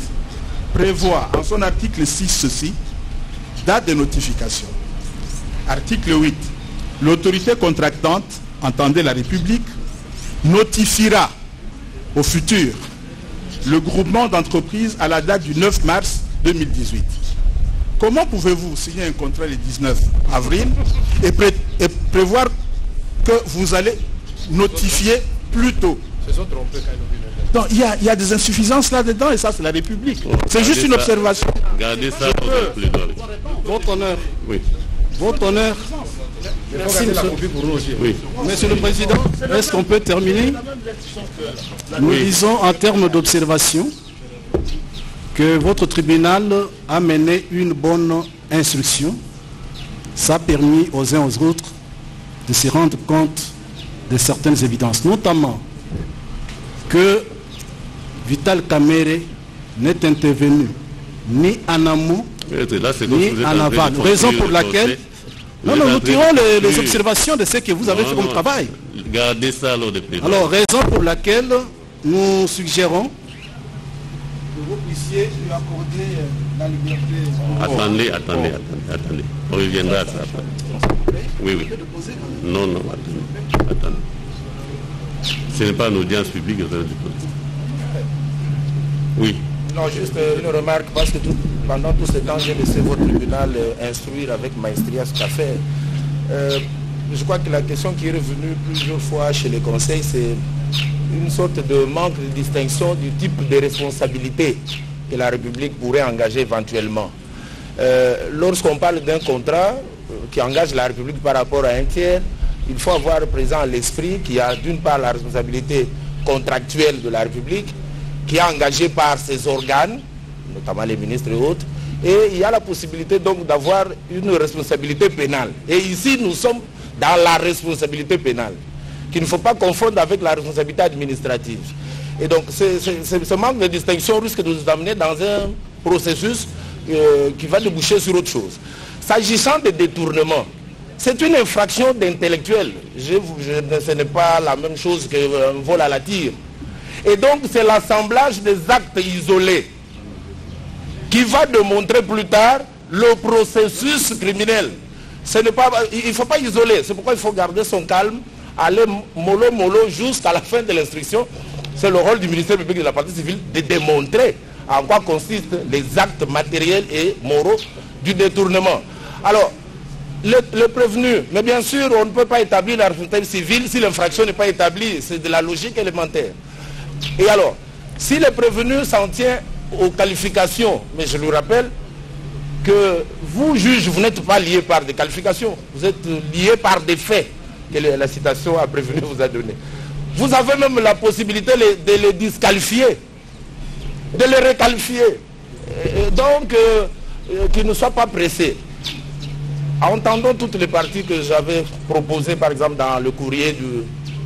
prévoit en son article 6 ceci, date de notification. Article 8. L'autorité contractante, entendez la République, notifiera au futur le groupement d'entreprises à la date du 9 mars 2018. Comment pouvez-vous signer un contrat le 19 avril et prévoir que vous allez notifier plus tôt? Donc il y a des insuffisances là-dedans et ça c'est la République. C'est juste une observation. Gardez ça pour Votre honneur. Oui. Votre honneur. Merci, oui. Monsieur le Président, est-ce qu'on peut terminer? Nous disons en termes d'observation que votre tribunal a mené une bonne instruction. Ça a permis aux uns aux autres de se rendre compte de certaines évidences, notamment que Vital Kamere n'est intervenu ni en amont ni en aval. Raison pour laquelle nous tirons les observations de ce que vous avez fait comme travail. Gardez ça lors des plaidoiries. Alors, raison pour laquelle nous suggérons que vous puissiez lui accorder la liberté. Attendez. On reviendra à ça. Oui. Non, attendez. Ce n'est pas une audience publique que vous avez déposée. Oui. Non, juste une remarque, parce que pendant tout ce temps, j'ai laissé votre tribunal instruire avec maestria ce affaire. Je crois que la question qui est revenue plusieurs fois chez les conseils, c'est une sorte de manque de distinction du type de responsabilité que la République pourrait engager éventuellement. Lorsqu'on parle d'un contrat qui engage la République par rapport à un tiers, il faut avoir présent à l'esprit qu'il y a d'une part la responsabilité contractuelle de la République, qui est engagée par ses organes, notamment les ministres et autres, et il y a la possibilité donc d'avoir une responsabilité pénale. Et ici, nous sommes dans la responsabilité pénale, qu'il ne faut pas confondre avec la responsabilité administrative. Et donc, ce manque de distinction risque de nous amener dans un processus qui va déboucher sur autre chose. S'agissant des détournements, c'est une infraction d'intellectuel. Ce n'est pas la même chose qu'un vol à la tire. Et donc, c'est l'assemblage des actes isolés qui va démontrer plus tard le processus criminel. Il ne faut pas isoler. C'est pourquoi il faut garder son calme, aller mollo jusqu'à la fin de l'instruction. C'est le rôle du ministère public de la partie civile de démontrer en quoi consistent les actes matériels et moraux du détournement. Alors, le prévenu, mais bien sûr, on ne peut pas établir la responsabilité civile si l'infraction n'est pas établie. C'est de la logique élémentaire. Et alors, si le prévenu s'en tient aux qualifications, mais je lui rappelle que vous, juge, vous n'êtes pas lié par des qualifications, vous êtes lié par des faits que la citation à prévenu vous a donné. Vous avez même la possibilité de les disqualifier, de les requalifier. Donc, qu'ils ne soient pas pressés. Entendons toutes les parties que j'avais proposées, par exemple, dans le courrier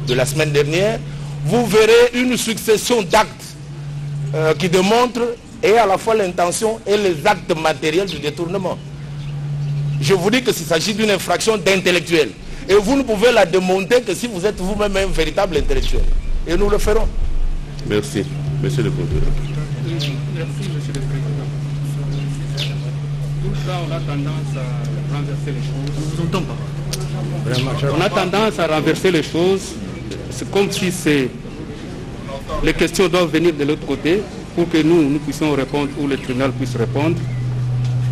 de la semaine dernière, vous verrez une succession d'actes qui démontrent et à la fois l'intention et les actes matériels du détournement. Je vous dis que s'il s'agit d'une infraction d'intellectuel. Et vous ne pouvez la démonter que si vous êtes vous-même un véritable intellectuel. Et nous le ferons. Merci, monsieur le procureur. Merci, monsieur le président. Tout ça, on a tendance à renverser les choses. On ne vous entend pas. On a tendance à renverser les choses. C'est comme si les questions doivent venir de l'autre côté pour que nous puissions répondre ou le tribunal puisse répondre.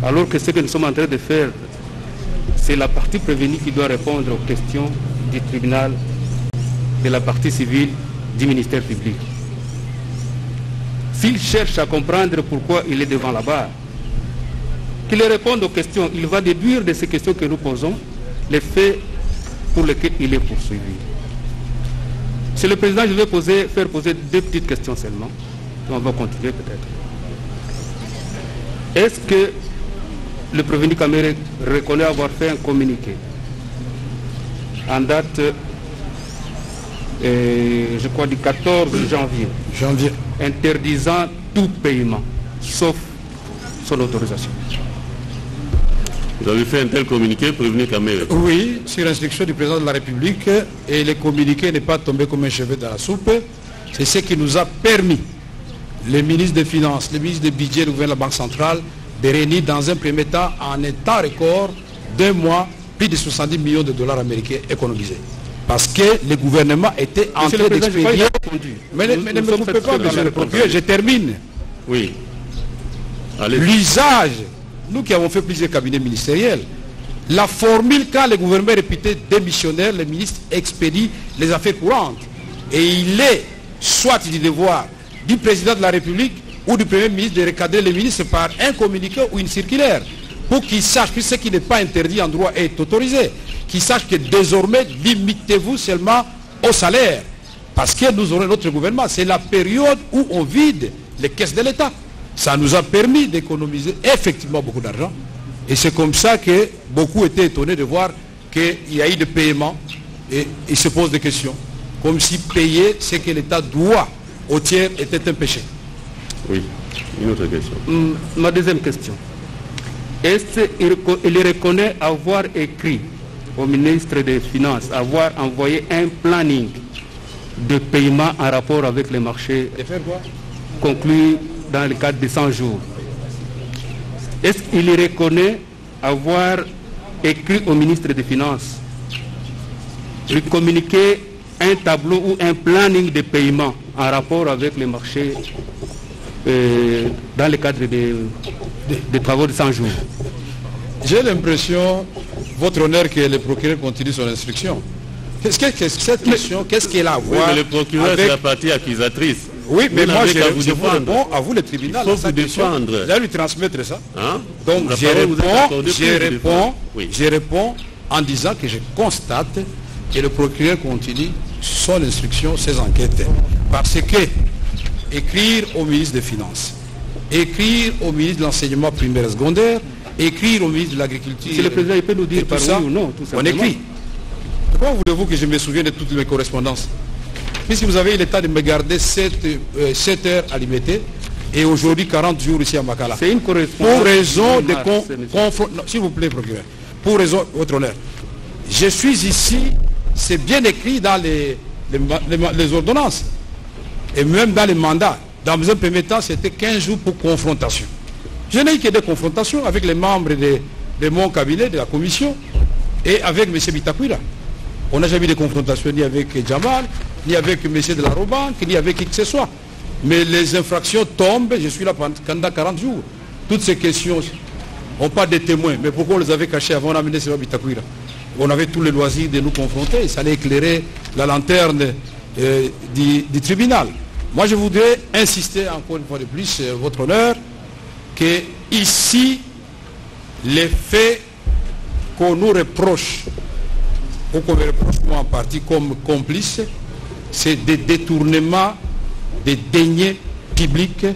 Alors que ce que nous sommes en train de faire, c'est la partie prévenue qui doit répondre aux questions du tribunal, de la partie civile, du ministère public. S'il cherche à comprendre pourquoi il est devant la barre, qu'il réponde aux questions, il va déduire de ces questions que nous posons les faits pour lesquels il est poursuivi. Monsieur le Président, je vais faire poser 2 petites questions seulement. On va continuer peut-être. Est-ce que le prévenu Kamere reconnaît avoir fait un communiqué en date, je crois, du 14 janvier, interdisant tout paiement, sauf son autorisation? Vous avez fait un tel communiqué, prévenu Kamere? Oui, sur instruction du président de la République, et le communiqué n'est pas tombé comme un cheveu dans la soupe. C'est ce qui nous a permis, le ministre des Finances, le ministre des Budgets, le gouverneur de la Banque centrale, de réunir dans un premier temps, en un temps record, 2 mois, plus de 70 millions de dollars américains économisés. Parce que le gouvernement était en train d'expédier... Mais ne me coupez pas, monsieur le procureur, je termine. Oui. L'usage, nous qui avons fait plusieurs cabinets ministériels, la formule quand le gouvernement est réputé démissionnaire, le ministre expédie les affaires courantes. Et il est soit du devoir du président de la République ou du Premier ministre de recadrer les ministres par un communiqué ou une circulaire, pour qu'ils sachent que ce qui n'est pas interdit en droit est autorisé, qu'ils sachent que désormais, limitez-vous seulement au salaire, parce que nous aurons notre gouvernement. C'est la période où on vide les caisses de l'État. Ça nous a permis d'économiser effectivement beaucoup d'argent, et c'est comme ça que beaucoup étaient étonnés de voir qu'il y a eu des paiements, et ils se posent des questions, comme si payer ce que l'État doit au tiers était un péché. Oui, une autre question. Ma deuxième question. Est-ce qu'il reconnaît avoir écrit au ministre des Finances, avoir envoyé un planning de paiement en rapport avec les marchés conclus dans le cadre de 100 jours? Est-ce qu'il reconnaît avoir écrit au ministre des Finances, lui communiquer un tableau ou un planning de paiement en rapport avec les marchés dans le cadre des travaux de 100 jours? J'ai l'impression, votre honneur, que le procureur continue son instruction. Qu'est-ce que cette question, qu'est-ce qu'elle a à voir avec... Le procureur, c'est la partie accusatrice. Oui, mais moi, je vous réponds à vous, le tribunal. Il faut vous défendre. Je vais lui transmettre ça. Hein? Donc, je réponds en disant que je constate que le procureur continue son instruction, ses enquêtes. Parce que écrire au ministre des Finances, écrire au ministre de l'enseignement primaire et secondaire, écrire au ministre de l'Agriculture... Si le président il peut nous dire par oui ou non, tout simplement. On écrit. Comment voulez-vous que je me souvienne de toutes mes correspondances? Puisque vous avez eu le temps de me garder 7 heures à limiter, et aujourd'hui 40 jours ici à Makala. C'est une correspondance. Pour raison de confrontation... S'il vous plaît, procureur. Pour raison, votre honneur. Je suis ici, c'est bien écrit dans les ordonnances. Et même dans les mandats. Dans un premier temps, c'était 15 jours pour confrontation. Je n'ai eu que des confrontations avec les membres de mon cabinet, de la commission, et avec M. Bitakwira. On n'a jamais eu de confrontation ni avec Jamal, ni avec M. de la Robanque, ni avec qui que ce soit. Mais les infractions tombent, je suis là pendant 40 jours. Toutes ces questions n'ont pas de témoins. Mais pourquoi on les avait cachés avant d'amener M. Bitakwira? On avait tous les loisirs de nous confronter. Ça allait éclairer la lanterne du tribunal. Moi, je voudrais insister encore une fois de plus, votre honneur, que ici, les faits qu'on nous reproche, ou qu'on me reproche moi en partie comme complice, c'est des détournements des deniers publics.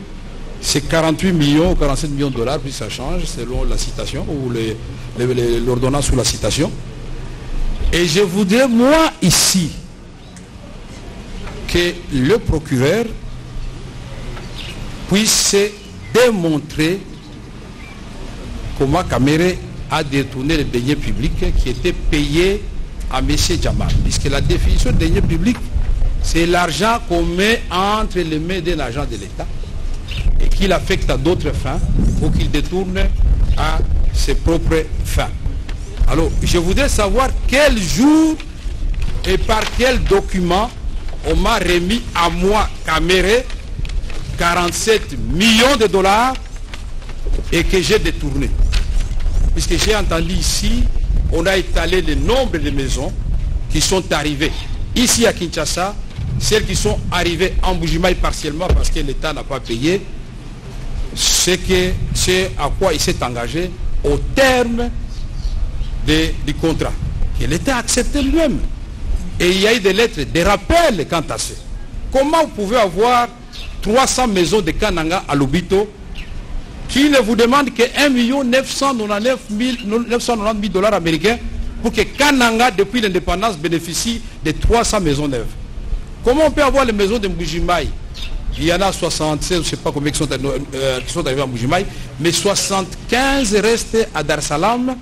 C'est 48 millions ou 47 millions de dollars, puis ça change selon la citation, ou l'ordonnance ou la citation. Et je voudrais, moi, ici, que le procureur puisse démontrer comment Kamere a détourné les deniers publics qui étaient payés à M. Djamal. Puisque la définition de deniers publics, c'est l'argent qu'on met entre les mains d'un agent de l'État et qu'il affecte à d'autres fins ou qu'il détourne à ses propres fins. Alors, je voudrais savoir quel jour et par quel document on m'a remis à moi, Kamere, 47 millions de dollars et que j'ai détourné. Puisque j'ai entendu ici, on a étalé le nombre de maisons qui sont arrivées ici à Kinshasa, celles qui sont arrivées en Mbuji-Mayi partiellement parce que l'État n'a pas payé, c'est à quoi il s'est engagé au terme du contrat, que l'État a accepté lui-même. Et il y a eu des lettres, des rappels quant à ça. Comment vous pouvez avoir 300 maisons de Kananga à Lobito qui ne vous demandent que 1 999 000 dollars américains pour que Kananga, depuis l'indépendance, bénéficie de 300 maisons neuves? Comment on peut avoir les maisons de Mbuji-Mayi? Il y en a 76, je ne sais pas combien qui sont arrivés à Mbuji-Mayi, mais 75 restent à Dar es Salaam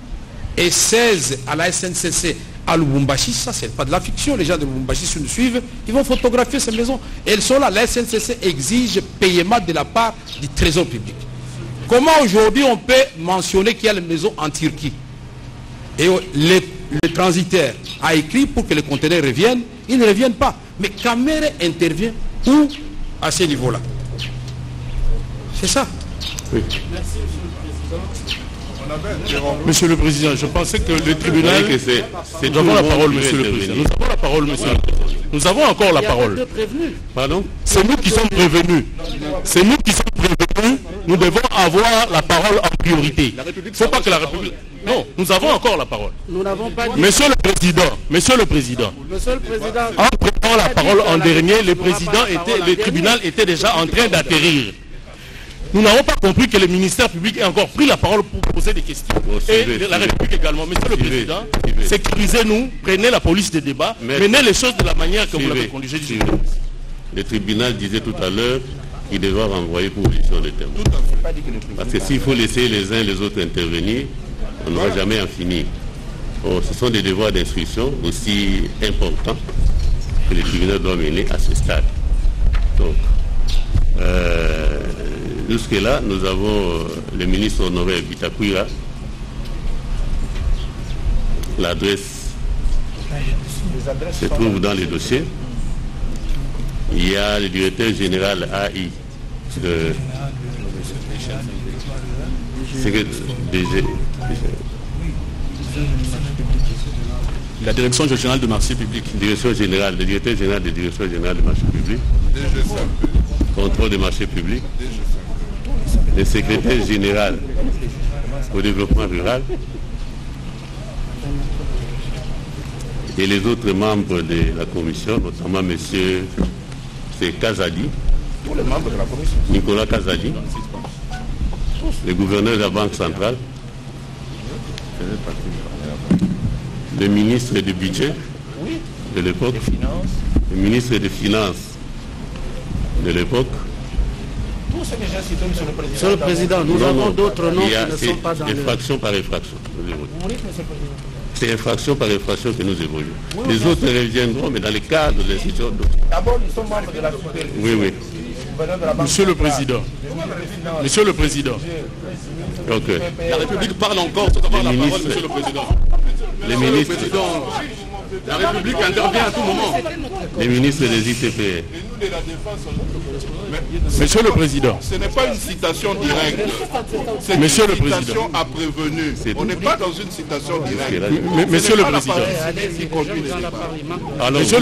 et 16 à la SNCC à Lubumbashi. Ça, c'est pas de la fiction. Les gens de Lubumbashi, si nous suivent, ils vont photographier ces maisons. Et elles sont là. La SNCC exige paiement de la part du trésor public. Comment aujourd'hui on peut mentionner qu'il y a les maisons en Turquie? Et le transitaire a écrit pour que les conteneurs reviennent. Ils ne reviennent pas. Mais Kamere intervient où à ce niveau-là? C'est ça. Oui. Monsieur le Président, je pensais que le tribunal... Nous avons la parole, Monsieur le Président. Nous avons la parole, Monsieur le Président. Nous avons encore la parole. Pardon? C'est nous qui sommes prévenus. C'est nous qui sommes prévenus. Nous devons avoir la parole en priorité. Il ne faut pas que la République... Non, nous avons encore la parole. Nous n'avons pas dit... Monsieur le Président, en prenant la parole en dernier, le tribunal était déjà en train d'atterrir. Nous n'avons pas compris que le ministère public ait encore pris la parole pour poser des questions. Et la République également. Monsieur le Président, sécurisez-nous, prenez la police des débats, menez les choses de la manière que vous l'avez conduit. Le tribunal disait tout à l'heure qu'il devait renvoyer pour audition de témoins. Parce que s'il faut laisser les uns et les autres intervenir, on n'aura jamais en finir. Ce sont des devoirs d'instruction aussi importants que le tribunal doit mener à ce stade. Donc, jusque-là, nous avons le ministre honoraire Bitakwira. L'adresse se trouve dans les dossiers. Il y a le directeur général AI la direction générale de marché public. Le directeur général de direction générale de marché public. Contrôle des marchés publics. Le secrétaire général au développement rural et les autres membres de la commission, notamment M. Kazadi, Nicolas Kazadi, le gouverneur de la Banque centrale, le ministre du budget de l'époque, le ministre des finances de l'époque. Monsieur le Président, nous avons d'autres noms qui ne sont pas dans infraction par infraction. C'est infraction par infraction que nous évoluons. Les autres reviendront, mais dans le cadre de l'institution. D'abord, nous sommes membres de la super. Oui. Monsieur le Président. Monsieur le Président. Okay. La République parle encore sans avoir la parole, Monsieur le Président. La République intervient à tout moment. Les ministres des ITP. Monsieur le Président. Ce n'est pas une citation directe. C'est une citation à prévenu. On n'est pas dans une citation directe. Monsieur le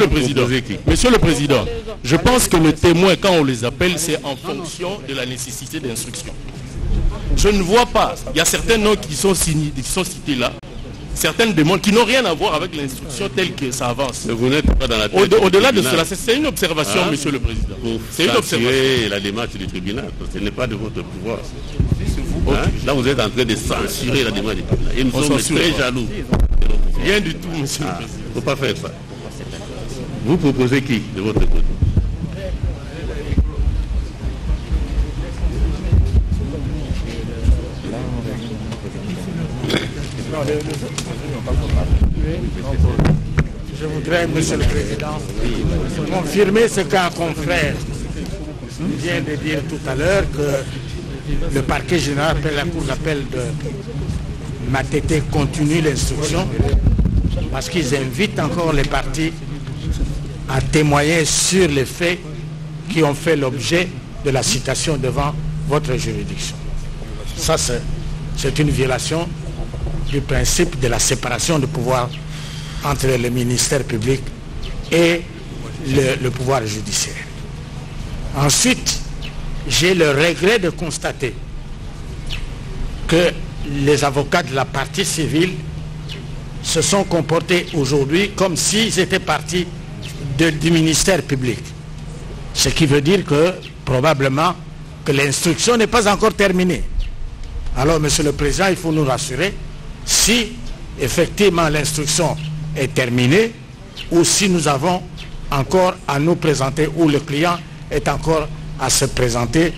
Président. Monsieur le Président, je pense que les témoins, quand on les appelle, c'est en fonction de la nécessité d'instruction. Je ne vois pas. Il y a certains noms qui sont cités là. Certaines demandes qui n'ont rien à voir avec l'instruction telle que ça avance. Vous n'êtes pas dans la tête. Au-delà de cela, c'est une observation, Monsieur le Président. C'est une observation. La démarche du tribunal, ce n'est pas de votre pouvoir. Là, vous êtes en train de censurer la démarche du tribunal. Et nous sommes très jaloux. Rien du tout, Monsieur le Président. Il ne faut pas faire ça. Vous proposez qui de votre côté? Je voudrais, Monsieur le Président, confirmer ce qu'un confrère vient de dire tout à l'heure, que le parquet général après la cour d'appel de Matete continue l'instruction parce qu'ils invitent encore les parties à témoigner sur les faits qui ont fait l'objet de la citation devant votre juridiction. Ça, c'est une violation du principe de la séparation de pouvoir entre le ministère public et le pouvoir judiciaire. Ensuite, j'ai le regret de constater que les avocats de la partie civile se sont comportés aujourd'hui comme s'ils étaient partis du ministère public. Ce qui veut dire que, probablement, que l'instruction n'est pas encore terminée. Alors, Monsieur le Président, il faut nous rassurer si, effectivement, l'instruction est terminée ou si nous avons encore à nous présenter ou le client est encore à se présenter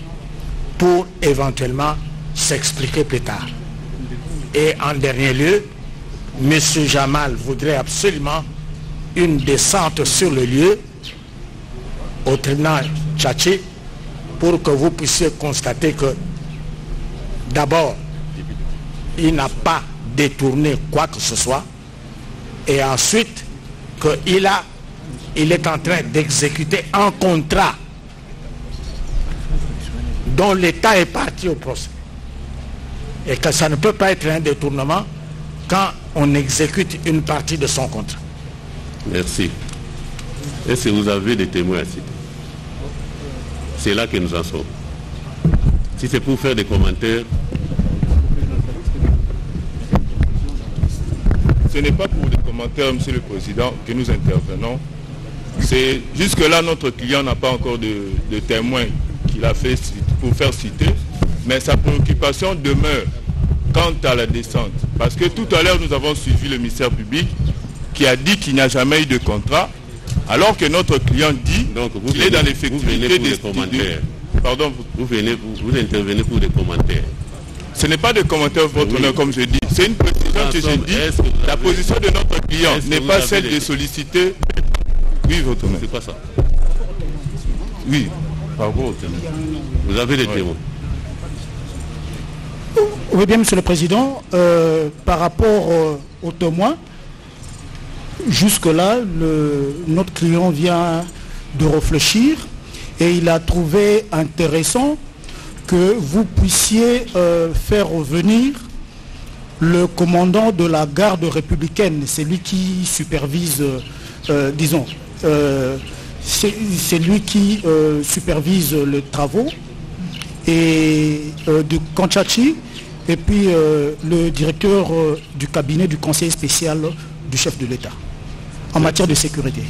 pour éventuellement s'expliquer plus tard. Et en dernier lieu, M. Jamal voudrait absolument une descente sur le lieu au tribunal Tchatchi pour que vous puissiez constater que d'abord, il n'a pas détourné quoi que ce soit et ensuite qu'il est en train d'exécuter un contrat dont l'État est parti au procès et que ça ne peut pas être un détournement quand on exécute une partie de son contrat. Merci. Est-ce que vous avez des témoins à citer? C'est là que nous en sommes. Si c'est pour faire des commentaires... Ce n'est pas pour des commentaires, Monsieur le Président, que nous intervenons. C'est jusque-là, notre client n'a pas encore de témoins qu'il a fait pour faire citer, mais sa préoccupation demeure quant à la descente. Parce que tout à l'heure, nous avons suivi le ministère public qui a dit qu'il n'y a jamais eu de contrat, alors que notre client dit qu'il est dans l'effectivité des commentaires. Pardon, vous intervenez pour des commentaires. Ce n'est pas des commentaires, votre honneur, comme je dis. C'est une précision que j'ai dit. La position de notre client n'est pas celle de solliciter... Oui, votre honneur. C'est pas ça. Oui. Par rapport au témoin. Vous avez des témoins. Oui, bien, Monsieur le Président. Par rapport aux témoins, jusque-là, notre client vient de réfléchir et il a trouvé intéressant que vous puissiez faire revenir le commandant de la garde républicaine, c'est lui qui supervise, disons, c'est lui qui supervise les travaux et du Kanchachi, et puis le directeur du cabinet du conseiller spécial du chef de l'État en matière de sécurité.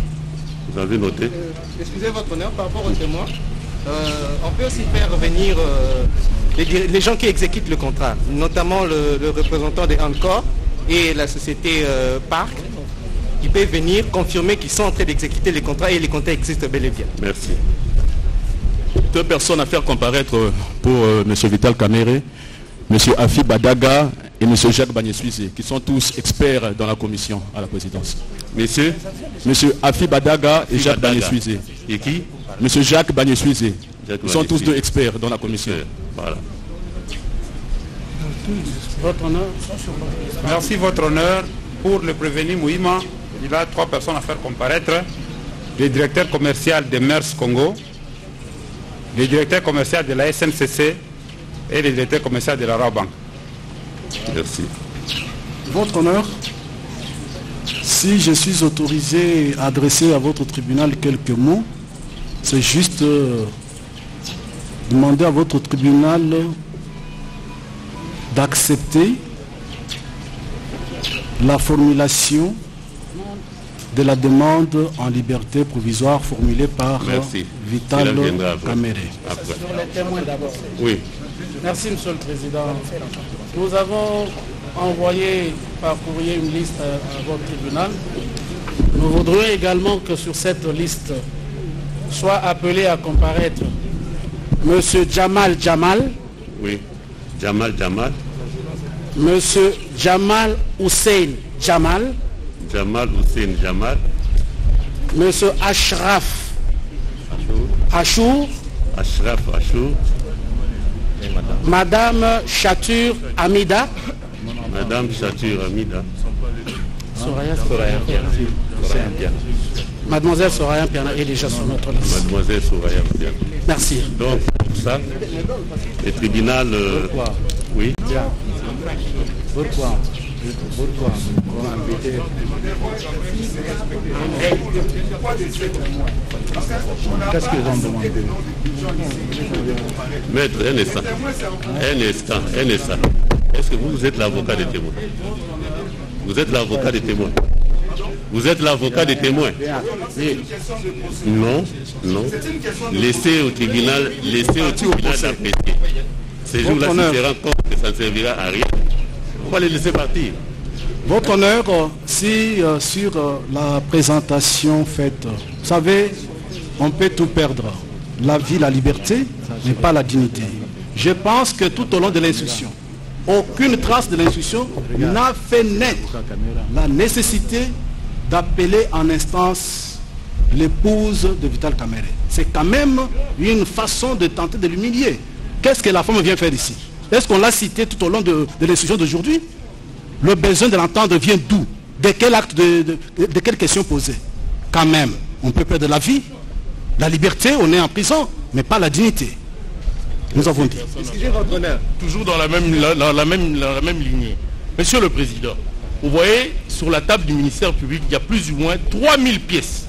Vous avez noté? Excusez votre honneur, par rapport aux témoins, on peut aussi faire revenir les gens qui exécutent le contrat, notamment le représentant des Encore et la société Parc, qui peuvent venir confirmer qu'ils sont en train d'exécuter les contrats et les contrats existent bel et bien. Merci. Deux personnes à faire comparaître pour M. Vital Kamere, M. Afi Badaga et M. Jacques Bagné-Suizé, qui sont tous experts dans la commission à la présidence. Monsieur Afi Badaga et Jacques Bagné-Suizé. Et qui? M. Jacques Bagné-Suizé. Ils sont tous deux experts dans la commission. Voilà. Votre honneur. Merci, votre honneur. Pour le prévenu Mouima, il a 3 personnes à faire comparaître. Le directeur commercial de Mers Congo, le directeur commercial de la SNCC et le directeur commercial de la Rabank. Merci. Votre honneur, si je suis autorisé à adresser à votre tribunal quelques mots, c'est juste demander à votre tribunal d'accepter la formulation de la demande en liberté provisoire formulée par Vital Kamere. Sur les témoins d'abord. Oui. Merci, Monsieur le Président. Nous avons envoyé par courrier une liste à votre tribunal. Nous voudrions également que sur cette liste soit appelé à comparaître Monsieur Jamal Jamal. Oui. Jamal Jamal. Monsieur Jamal Hussein Jamal. Jamal Hussein Jamal. Monsieur Ashraf Achour. Ashraf Achour. Madame Chatur Amida. Madame Chatur Amida. Soraya Piana. Mademoiselle Soraya Piana est déjà sur notre liste. Mademoiselle Soraya Piana. Merci. Donc, pour ça, le tribunal... Pourquoi? Oui. Pourquoi? Qu'est-ce qu'ils ont demandé? Maître, un instant. Est-ce que vous êtes l'avocat des témoins? Vous êtes l'avocat des témoins? Vous êtes l'avocat des témoins? Non. Laissez au tribunal d'apprécier. Ces jours-là, si se rend compte que ça ne servira à rien, on va les laisser partir. Votre honneur, si sur la présentation faite, vous savez, on peut tout perdre. La vie, la liberté, mais pas la dignité. Je pense que tout au long de l'instruction, aucune trace de l'instruction n'a fait naître la nécessité d'appeler en instance l'épouse de Vital Kamerhe. C'est quand même une façon de tenter de l'humilier. Qu'est-ce que la femme vient faire ici? Est-ce qu'on l'a cité tout au long de l'instruction d'aujourd'hui? Le besoin de l'entendre vient d'où? De quel acte, de quelle question posée? Quand même, on peut perdre la vie, la liberté, on est en prison, mais pas la dignité. Nous avons dit. Excusez votre honneur. Toujours dans la même lignée. Monsieur le Président, vous voyez, sur la table du ministère public, il y a plus ou moins 3000 pièces.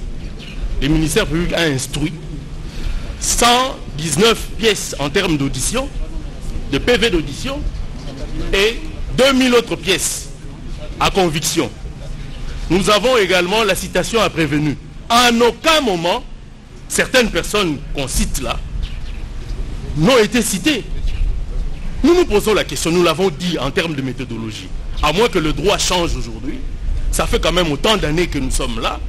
Le ministère public a instruit 119 pièces en termes d'audition, de PV d'audition, et 2000 autres pièces à conviction. Nous avons également la citation à prévenu. En aucun moment, certaines personnes qu'on cite là n'ont été citées. Nous nous posons la question, nous l'avons dit en termes de méthodologie. À moins que le droit change aujourd'hui, ça fait quand même autant d'années que nous sommes là.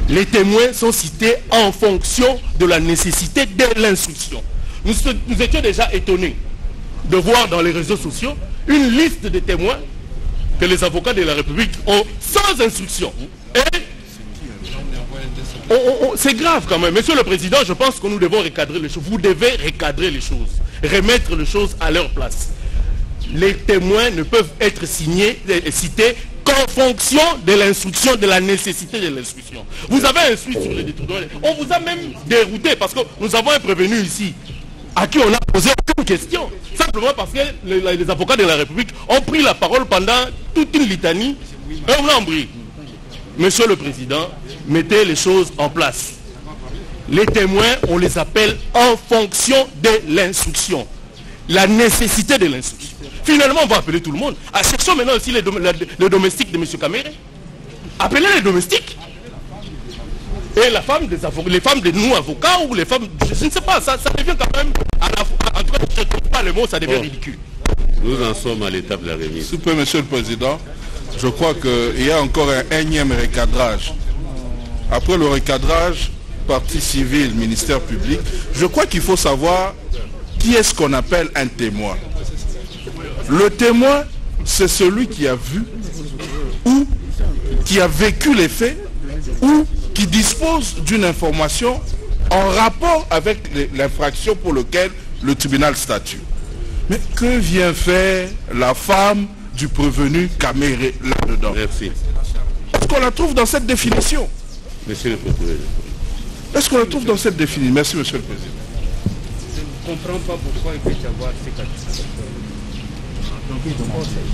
Les témoins sont cités en fonction de la nécessité de l'instruction. Nous étions déjà étonnés de voir dans les réseaux sociaux une liste de témoins que les avocats de la République ont sans instruction. Et c'est grave quand même. Monsieur le Président, je pense que nous devons recadrer les choses. Vous devez recadrer les choses, remettre les choses à leur place. Les témoins ne peuvent être cités qu'en fonction de l'instruction, de la nécessité de l'instruction. Vous avez instruit sur les détournements. On vous a même dérouté parce que nous avons un prévenu ici à qui on a posé aucune question. Simplement parce que les avocats de la République ont pris la parole pendant toute une litanie. Et on l'a embrouillé. Monsieur le Président, mettez les choses en place. Les témoins, on les appelle en fonction de l'instruction. La nécessité de l'instruction. Finalement, on va appeler tout le monde. Cherchons maintenant aussi les domestiques de M. Kamerhe. Appelez les domestiques. Et la femme des avocats, les femmes de nous avocats ou les femmes, je ne sais pas, ça devient quand même, en tout cas, je ne trouve pas le mot, ça devient ridicule. Nous en sommes à l'étape de la remise. S'il vous plaît, Monsieur le Président, je crois qu'il y a encore un énième recadrage. Après le recadrage, partie civile, ministère public, je crois qu'il faut savoir qui est-ce qu'on appelle un témoin. Le témoin, c'est celui qui a vu ou qui a vécu les faits ou qui dispose d'une information en rapport avec l'infraction pour laquelle le tribunal statue. Mais que vient faire la femme du prévenu Kamerhe là-dedans? Merci. Est-ce qu'on la trouve dans cette définition? Monsieur le Président. Est-ce qu'on la trouve dans cette définition? Merci, Monsieur le Président. Je ne comprends pas pourquoi il peut y avoir ces cas.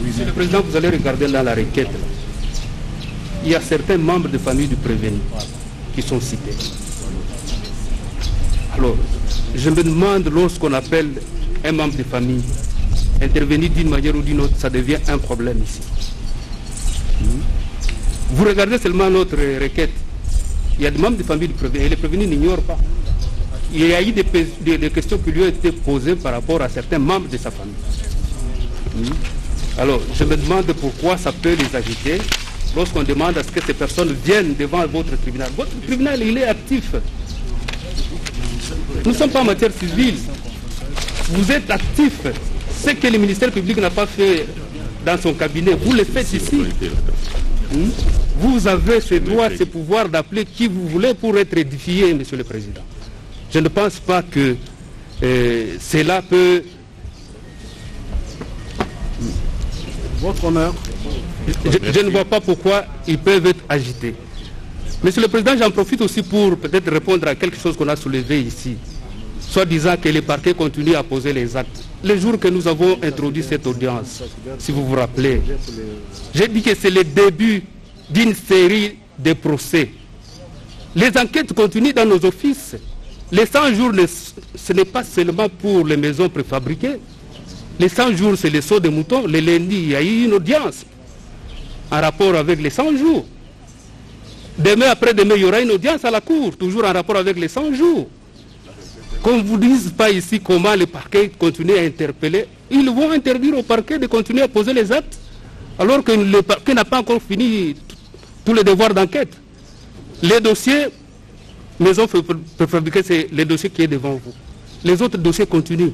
Monsieur le Président, vous allez regarder là la requête. Là. Il y a certains membres de famille du prévenu qui sont cités. Alors, je me demande, lorsqu'on appelle un membre de famille intervenir d'une manière ou d'une autre, ça devient un problème ici. Vous regardez seulement notre requête. Il y a des membres de famille du prévenu et les prévenus n'ignorent pas. Il y a eu des questions qui lui ont été posées par rapport à certains membres de sa famille. Alors, je me demande pourquoi ça peut les agiter lorsqu'on demande à ce que ces personnes viennent devant votre tribunal. Votre tribunal, il est actif. Nous ne sommes pas en matière civile. Vous êtes actif. Ce que le ministère public n'a pas fait dans son cabinet, vous le faites ici. Vous avez ce droit, ce pouvoir d'appeler qui vous voulez pour être édifié, Monsieur le Président. Je ne pense pas que cela peut... Votre honneur. Je ne vois pas pourquoi ils peuvent être agités. Monsieur le Président, j'en profite aussi pour peut-être répondre à quelque chose qu'on a soulevé ici. Soit disant que les parquets continuent à poser les actes. Le jour que nous avons introduit cette audience, si vous vous rappelez, j'ai dit que c'est le début d'une série de procès. Les enquêtes continuent dans nos offices. Les 100 jours, ce n'est pas seulement pour les maisons préfabriquées. Les 100 jours, c'est les sauts de moutons. Le lundi, il y a eu une audience en rapport avec les 100 jours. Demain, après-demain, il y aura une audience à la cour, toujours en rapport avec les 100 jours. Qu'on ne vous dise pas ici comment les parquets continuent à interpeller. Ils vont interdire au parquet de continuer à poser les actes, alors que le parquet n'a pas encore fini tous les devoirs d'enquête. Les dossiers, maison préfabriquée, c'est le dossier qui est devant vous. Les autres dossiers continuent.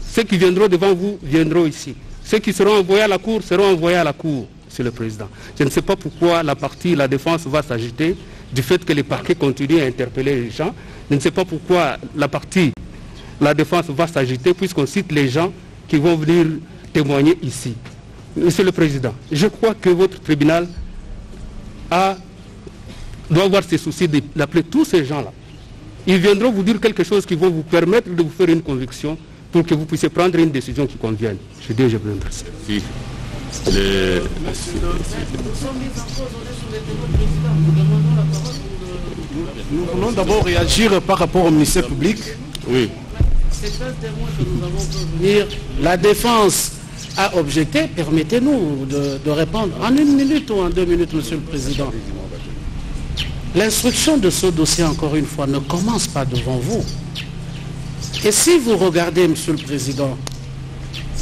Ceux qui viendront devant vous viendront ici. Ceux qui seront envoyés à la cour seront envoyés à la cour, Monsieur le Président. Je ne sais pas pourquoi la défense va s'agiter du fait que les parquets continuent à interpeller les gens. Je ne sais pas pourquoi la défense va s'agiter puisqu'on cite les gens qui vont venir témoigner ici. Monsieur le Président, je crois que votre tribunal doit avoir ce souci d'appeler tous ces gens-là. Ils viendront vous dire quelque chose qui va vous permettre de vous faire une conviction pour que vous puissiez prendre une décision qui convienne. Je dis, je vous remercie. Si. Nous voulons d'abord réagir par rapport au ministère public. Oui. C'est un témoin que nous avons pu venir. La défense a objecté. Permettez-nous de répondre en 1 minute ou en 2 minutes, Monsieur le Président. L'instruction de ce dossier, encore une fois, ne commence pas devant vous. Et si vous regardez, Monsieur le Président,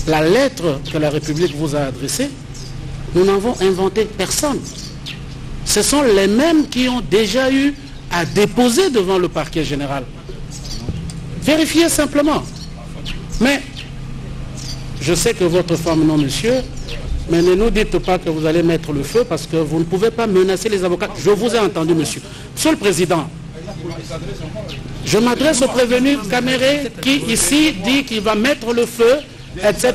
la lettre que la République vous a adressée, nous n'avons inventé personne. Ce sont les mêmes qui ont déjà eu à déposer devant le parquet général. Vérifiez simplement. Mais, je sais que votre femme, non, monsieur, mais ne nous dites pas que vous allez mettre le feu parce que vous ne pouvez pas menacer les avocats. Je vous ai entendu, monsieur. Monsieur le Président, je m'adresse au prévenu Caméré qui, ici, dit qu'il va mettre le feu, etc.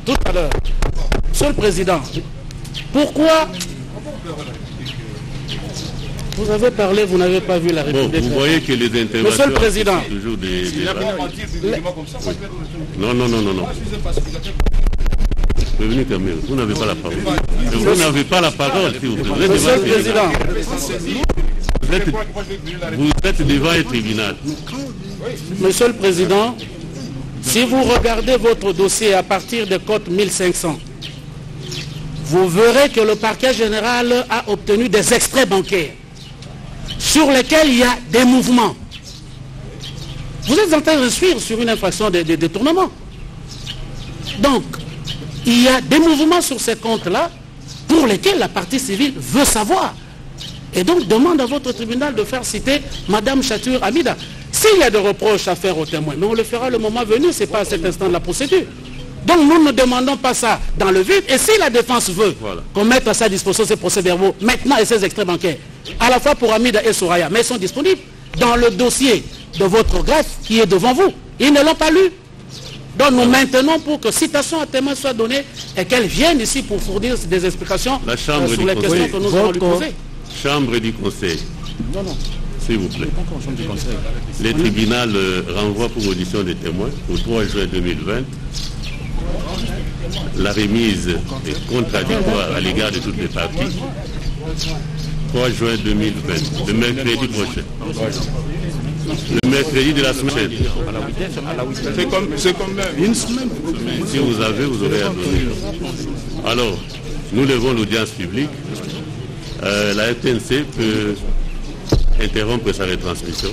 Tout à l'heure. Monsieur le Président, pourquoi vous avez parlé, vous n'avez pas vu la République? Bon, vous voyez que les interventions... Monsieur le Président, toujours des... Non. Prévenu Caméré, vous n'avez pas la parole. Vous n'avez pas la parole, si vous plaît. Monsieur le Président, vous êtes devant un tribunal. Monsieur le Président, si vous regardez votre dossier à partir de code 1500, vous verrez que le parquet général a obtenu des extraits bancaires sur lesquels il y a des mouvements. Vous êtes en train de suivre sur une infraction de détournement. Donc, il y a des mouvements sur ces comptes-là pour lesquels la partie civile veut savoir. Et donc demande à votre tribunal de faire citer Madame Chatur Hamida. S'il y a des reproches à faire aux témoins, mais on le fera le moment venu, ce n'est pas à cet instant de la procédure. Donc nous ne demandons pas ça dans le vide. Et si la défense veut qu'on mette à sa disposition ces procès-verbaux maintenant et ces extraits bancaires, à la fois pour Hamida et Soraya, mais ils sont disponibles dans le dossier de votre greffe qui est devant vous. Ils ne l'ont pas lu. Donc nous maintenons pour que citation à témoin soit donnée et qu'elle vienne ici pour fournir des explications sur les questions que nous allons lui poser. Chambre du Conseil. S'il vous plaît. Le tribunal renvoie pour audition des témoins au 3 juin 2020. La remise est contradictoire à l'égard de toutes les parties. 3 juin 2020, le mercredi prochain. Le mercredi de la semaine. C'est comme une semaine. Si vous avez, vous aurez à donner. Alors, nous levons l'audience publique. La FNC peut interrompre sa retransmission